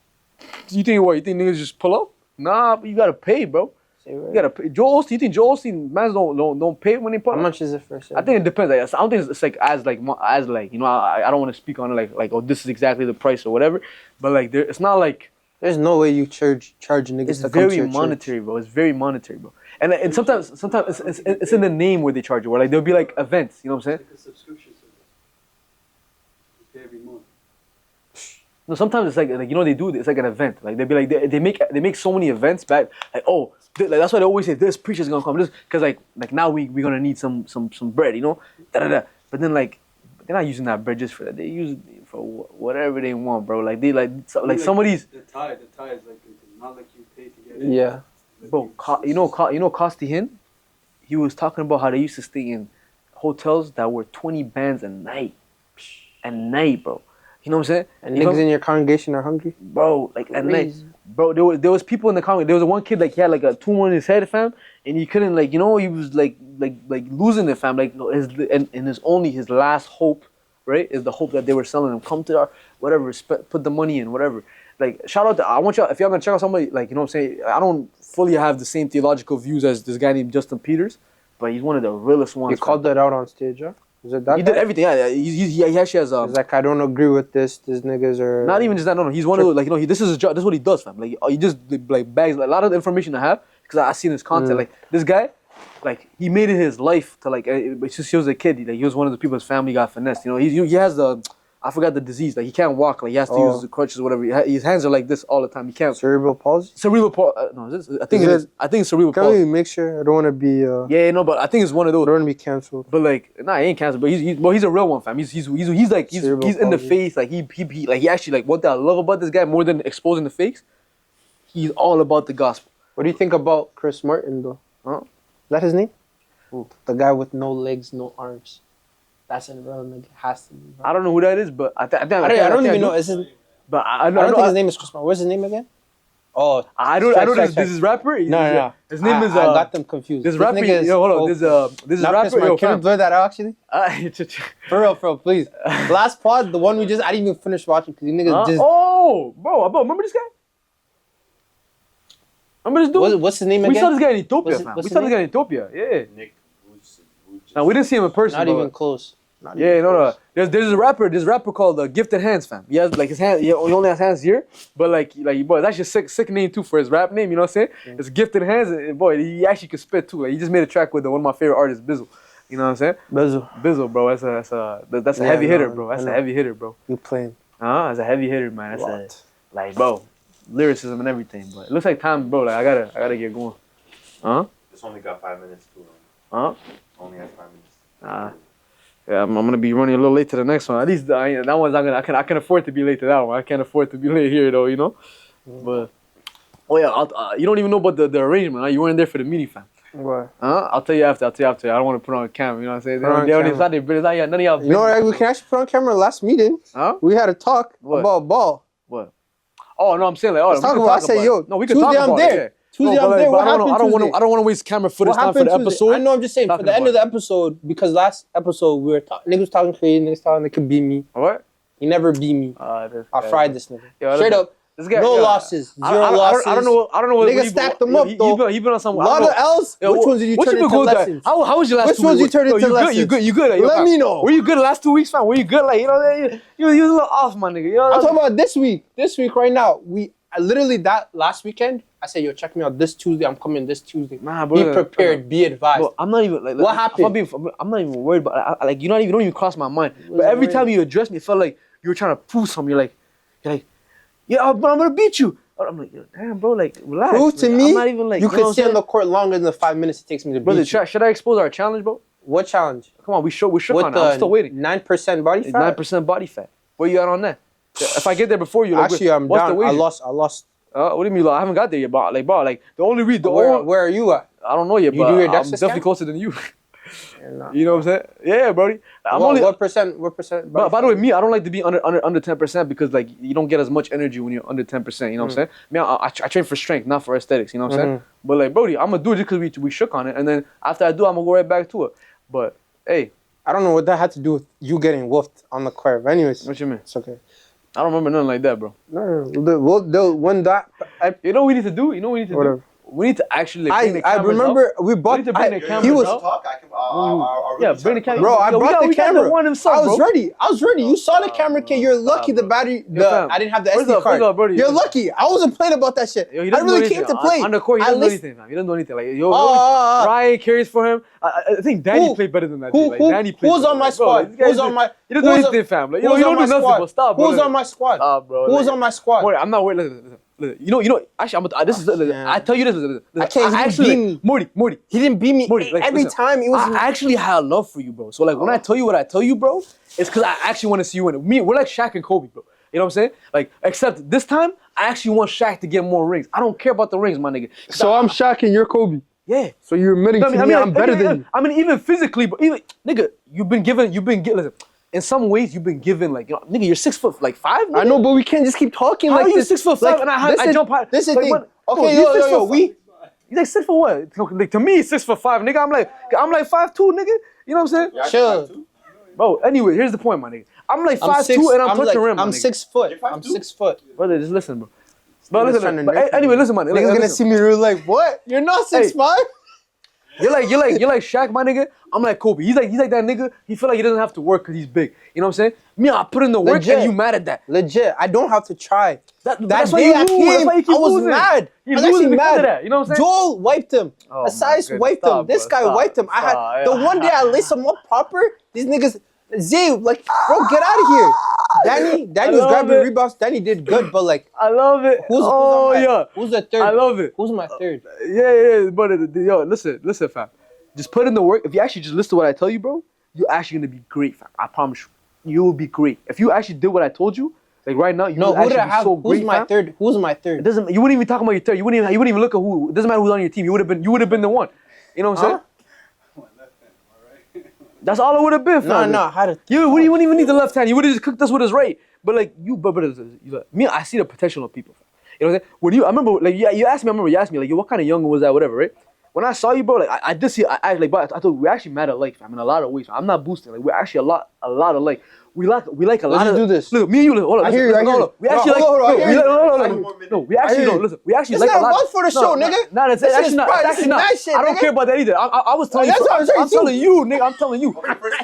You think what? You think niggas just pull up? Nah, but you gotta pay, bro. You gotta pay. Joel Osteen, you think Joel Osteen mans don't pay when they pull up? How much is it for a I think it depends. Like, I don't think it's like as you know. I don't want to speak on it like oh, this is exactly the price or whatever. But like it's not like there's no way you charge niggas. It's to come very to your monetary, church. bro. It's very monetary, bro. And sometimes it's in the name where they charge you. Or like there'll be like events. You know what I'm saying? It's like a subscription service. You pay every month. No, sometimes it's like you know they do. It's like an event. Like they be like they make so many events back. Like oh, like that's why they always say this preacher's gonna come. This because like now we gonna need some bread. You know, But then like they're not using that bread just for that. They use it for whatever they want, bro. Like they like some of these. The tie is like not like you pay to get in. Yeah. Bro, you know Costi Hin? He was talking about how they used to stay in hotels that were 20 bands a night. Bro. You know what I'm saying? And niggas in your congregation are hungry? Bro, like at night. Bro, there was people in the congregation. There was one kid like he had like a tumor in his head, fam, and he couldn't like, you know, he was like losing it, fam. Like his last hope, right, is the hope that they were selling him. Come to our whatever, put the money in, whatever. Like shout out to I want y'all if y'all gonna check out somebody like you know what I'm saying. I don't fully have the same theological views as this guy named Justin Peters, but he's one of the realest ones. You called that out on stage, huh? Is it that? He did everything. Yeah, he actually has. He's like, I don't agree with this. These niggas are. Not even just that. No. He's one of those, like, you know, this is his job. This is what he does, fam. Like, he just like bags like, a lot of the information I have because I seen his content. Like this guy, like he made it his life to like. Since he was a kid, he was one of the people his family got finessed. You know, he has the. I forgot the disease. Like he can't walk. Like he has to use the crutches or whatever. His hands are like this all the time. He can't. Cerebral palsy. Cerebral palsy. No, I think it's cerebral palsy. Can we make sure? I don't want to be. Yeah, no, but I think it's one of those. I don't want to be canceled. But like, nah, he ain't canceled. But he's a real one, fam. He's like he's in the face. Like he actually like what I love about this guy more than exposing the fakes. He's all about the gospel. What do you think about Chris Martin though? Huh? Is that his name? Ooh. The guy with no legs, no arms. That's a real nigga. Has to be. Bro. I don't know who that is, but I don't even know. But I don't think his name is Chris Martin. What's his name again? Oh, I don't know this is rapper. No. His name is. I got them confused. This rapper. Yo, hold on. This is rapper. Yo, can you blur that out actually? For real, please. Last pod, the one I didn't even finish watching because you niggas just. Oh, bro, remember this guy? Remember this dude? What's his name again? We saw this guy in Ethiopia, fam. We saw this guy in Ethiopia. Yeah. Nick. Now we didn't see him in person. Not even close. No. There's a rapper called Gifted Hands, fam. He has like his hand. He only has hands here, but like boy, that's just sick name too for his rap name. You know what I'm saying? It's Gifted Hands, and boy, he actually could spit too. Like he just made a track with one of my favorite artists, Bizzle. You know what I'm saying? Bizzle, bro. That's a heavy hitter, bro. That's a heavy hitter, bro. You playing? That's a heavy hitter, man. That's like, bro, lyricism and everything. But it looks like time, bro. Like I gotta get going. This only got 5 minutes too. Only has 5 minutes. Yeah, I'm gonna be running a little late to the next one. At least that one's I can afford to be late to that one. I can't afford to be late here though, you know. But you don't even know about the arrangement. Huh? You weren't there for the meeting, fam. What? I'll tell you after. I don't want to put on camera. You know what I'm saying? None of y'all. You know what? We can actually put on camera last meeting. We had a talk about ball. What? Oh no, I'm saying like, let's talk about. I say, yo, no, we can talk about it. Yeah. Tuesday, I'm there. What happened? I don't want to waste camera footage time for the episode. I know. I'm just saying for the end of the episode because last episode we were niggas was talking crazy. Niggas talking they could beat me. What? He never beat me. I fried this nigga. Straight up. This guy, No yo, losses. Zero losses. I don't know. What Nigga stacked them up, though. He been on some. A lot of L's. Yo, Which ones did you what turn been into going through? lessons? How was your last Which 2 ones weeks? you turned into you lessons? good. You good. Like, Let me know. Were you good the last 2 weeks, fam? Were you good? Like, you know, you was a little off, my nigga. You know, I'm talking about this week. This week right now. I literally that last weekend. I said, yo, check me out this Tuesday. I'm coming this Tuesday. Nah, bro. Be prepared. Be advised. Bro, I'm not even like. What happened? I'm not even worried about. Like, you don't even cross my mind. But every time you address me, it felt like you were trying to prove something. You're like, yeah, but I'm gonna beat you. I'm like, yo, damn, bro, like, relax. Prove to me. I'm not even like. You could stay on the court longer than the 5 minutes it takes me to beat Brother, you. should I expose our challenge, bro? What challenge? Come on, we shook With on it. I'm still waiting. 9% body fat. 9% body fat. Where you at on that? If I get there before you, like, Actually, I'm what's down. the wager? I lost. What do you mean? Like, I haven't got there yet, bro. Like, bro, like the only reason. Where are you at? I don't know yet, You but do your I'm DEXA definitely scan? closer than you. You're not. You know what I'm saying? Yeah, Brody. What percent? What percent? But by the way, me, I don't like to be under 10% because like you don't get as much energy when you're under 10%. You know what I'm saying? Me, I train for strength, not for aesthetics. You know what I'm saying? But like, Brody, I'm gonna do it just because we shook on it, and then after I do, I'm gonna go right back to it. But hey, I don't know what that had to do with you getting wolfed on the court. But anyways, what you mean? it's okay. I don't remember nothing like that, bro. No. When that. You know what we need to do? Whatever. We need to actually like, bring the I cameras remember up. we bought. We need to bring the cameras He was. up. Talk, I can, Yeah, bring the camera. Bro, I brought the we got camera. the one himself, I was bro. ready. You saw the camera kit. You're lucky the battery. fam. I didn't have the First SD off, card. Brody, You're lucky. I wasn't playing about that shit. Yo, he I doesn't do really anything. came to play. On the court, he doesn't do anything, fam. He doesn't do anything. Like, yo, Ryan carries for him. I think Danny played better than that. Like, Danny played Who's on my squad? Who's on my? He doesn't do anything, fam. Like, you don't do nothing, but stop, bro. Who's on my squad? Stop, bro. Who's on my squad? I'm not worried. Listen. You know. Actually, I tell you this. Listen, I can't. He actually, didn't beat me. Morty. He didn't beat me every listen, time. It was. I actually had a love for you, bro. So like when I tell you what I tell you, bro, it's because I actually want to see you win. We're like Shaq and Kobe, bro. You know what I'm saying? Like, except this time, I actually want Shaq to get more rings. I don't care about the rings, my nigga. So I'm Shaq and you're Kobe. Yeah. So you're admitting to me I'm better than you. I mean, even physically, but even nigga, you've been given. Listen, in some ways, you've been given like, nigga, you're 6 foot like 5. Nigga? I know, but we can't just keep talking How like are you this. 6 foot 5 Like, and I jump high? This is like, the thing. Bro, Okay, you yo, you like 6 foot what? Like, to me, 6'5", nigga. I'm like 5'2", nigga. You know what I'm saying? Yeah, Chill. Bro, anyway, here's the point, my nigga. I'm like 5'2", and I'm touching rim. I'm 6 foot. You're I'm 5'2"? 6 foot. Brother, just listen, bro. But Niggas listen, trying to but nurture anyway, me. listen, man. Niggas gonna see me real like, what? You're not 6'5"? You're like Shaq, my nigga. I'm like Kobe. He's like that nigga. He feel like he doesn't have to work because he's big. You know what I'm saying? Me, I put in the work Legit. and you mad at that. Legit. I don't have to try. That that's why day you I lose. came, That's why you keep I was losing. mad. You I was losing actually because mad. of that. You know what I'm saying? Joel wiped him. Oh, Asais my goodness. wiped Stop, him. This bro. guy Stop. wiped him. I had Stop. the one day I laced him up proper. These niggas, Zay, like, bro, get out of here. Danny was grabbing rebounds. Danny did good, but like, I love it. who's the third? I love it. Who's my third? Yeah, but yo, listen, fam. Just put in the work. If you actually just listen to what I tell you, bro, you're actually gonna be great, fam. I promise you. You will be great. If you actually did what I told you, like right now, you will actually be so great, Who's my fam. third? Who's my third? It doesn't. You wouldn't even talk about your third. You wouldn't even look at who. It doesn't matter who's on your team. You would have been the one. You know what I'm saying? That's all it would have been, fam. No, how to? You wouldn't even need the left hand. You would have just cooked us with his right. But like me, I see the potential of people. Fam. You know what I'm saying? When I remember, like you asked me. I remember you asked me, like, yo, what kind of young was that, whatever, right? When I saw you, bro, like I did see, but I thought we're actually mad alike, fam, in a lot of ways. Fam. I'm not boosting. Like we're actually a lot alike. We like a lot of. do this. Look, me and you. Hold on. I hear you. Hold on. We actually no. We actually no. listen. We actually It's like a not lot. about for the show, nigga. No, it's This actually is not. pride. It's This is actually not. nice shit, I don't nigga. care about that either. I was telling you. that's what I'm saying I'm too. telling you, nigga. I'm telling you.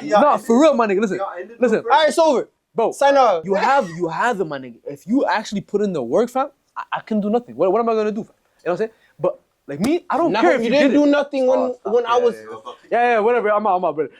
No, for real, my nigga. Listen. All right, it's over. Bro, sign off. You have it, my nigga. If you actually put in the work, fam, I can do nothing. What am I gonna do, fam? You know what I'm saying? But like me, I don't care if you you didn't did do it. nothing when I was. Yeah, whatever. I'm out, brother.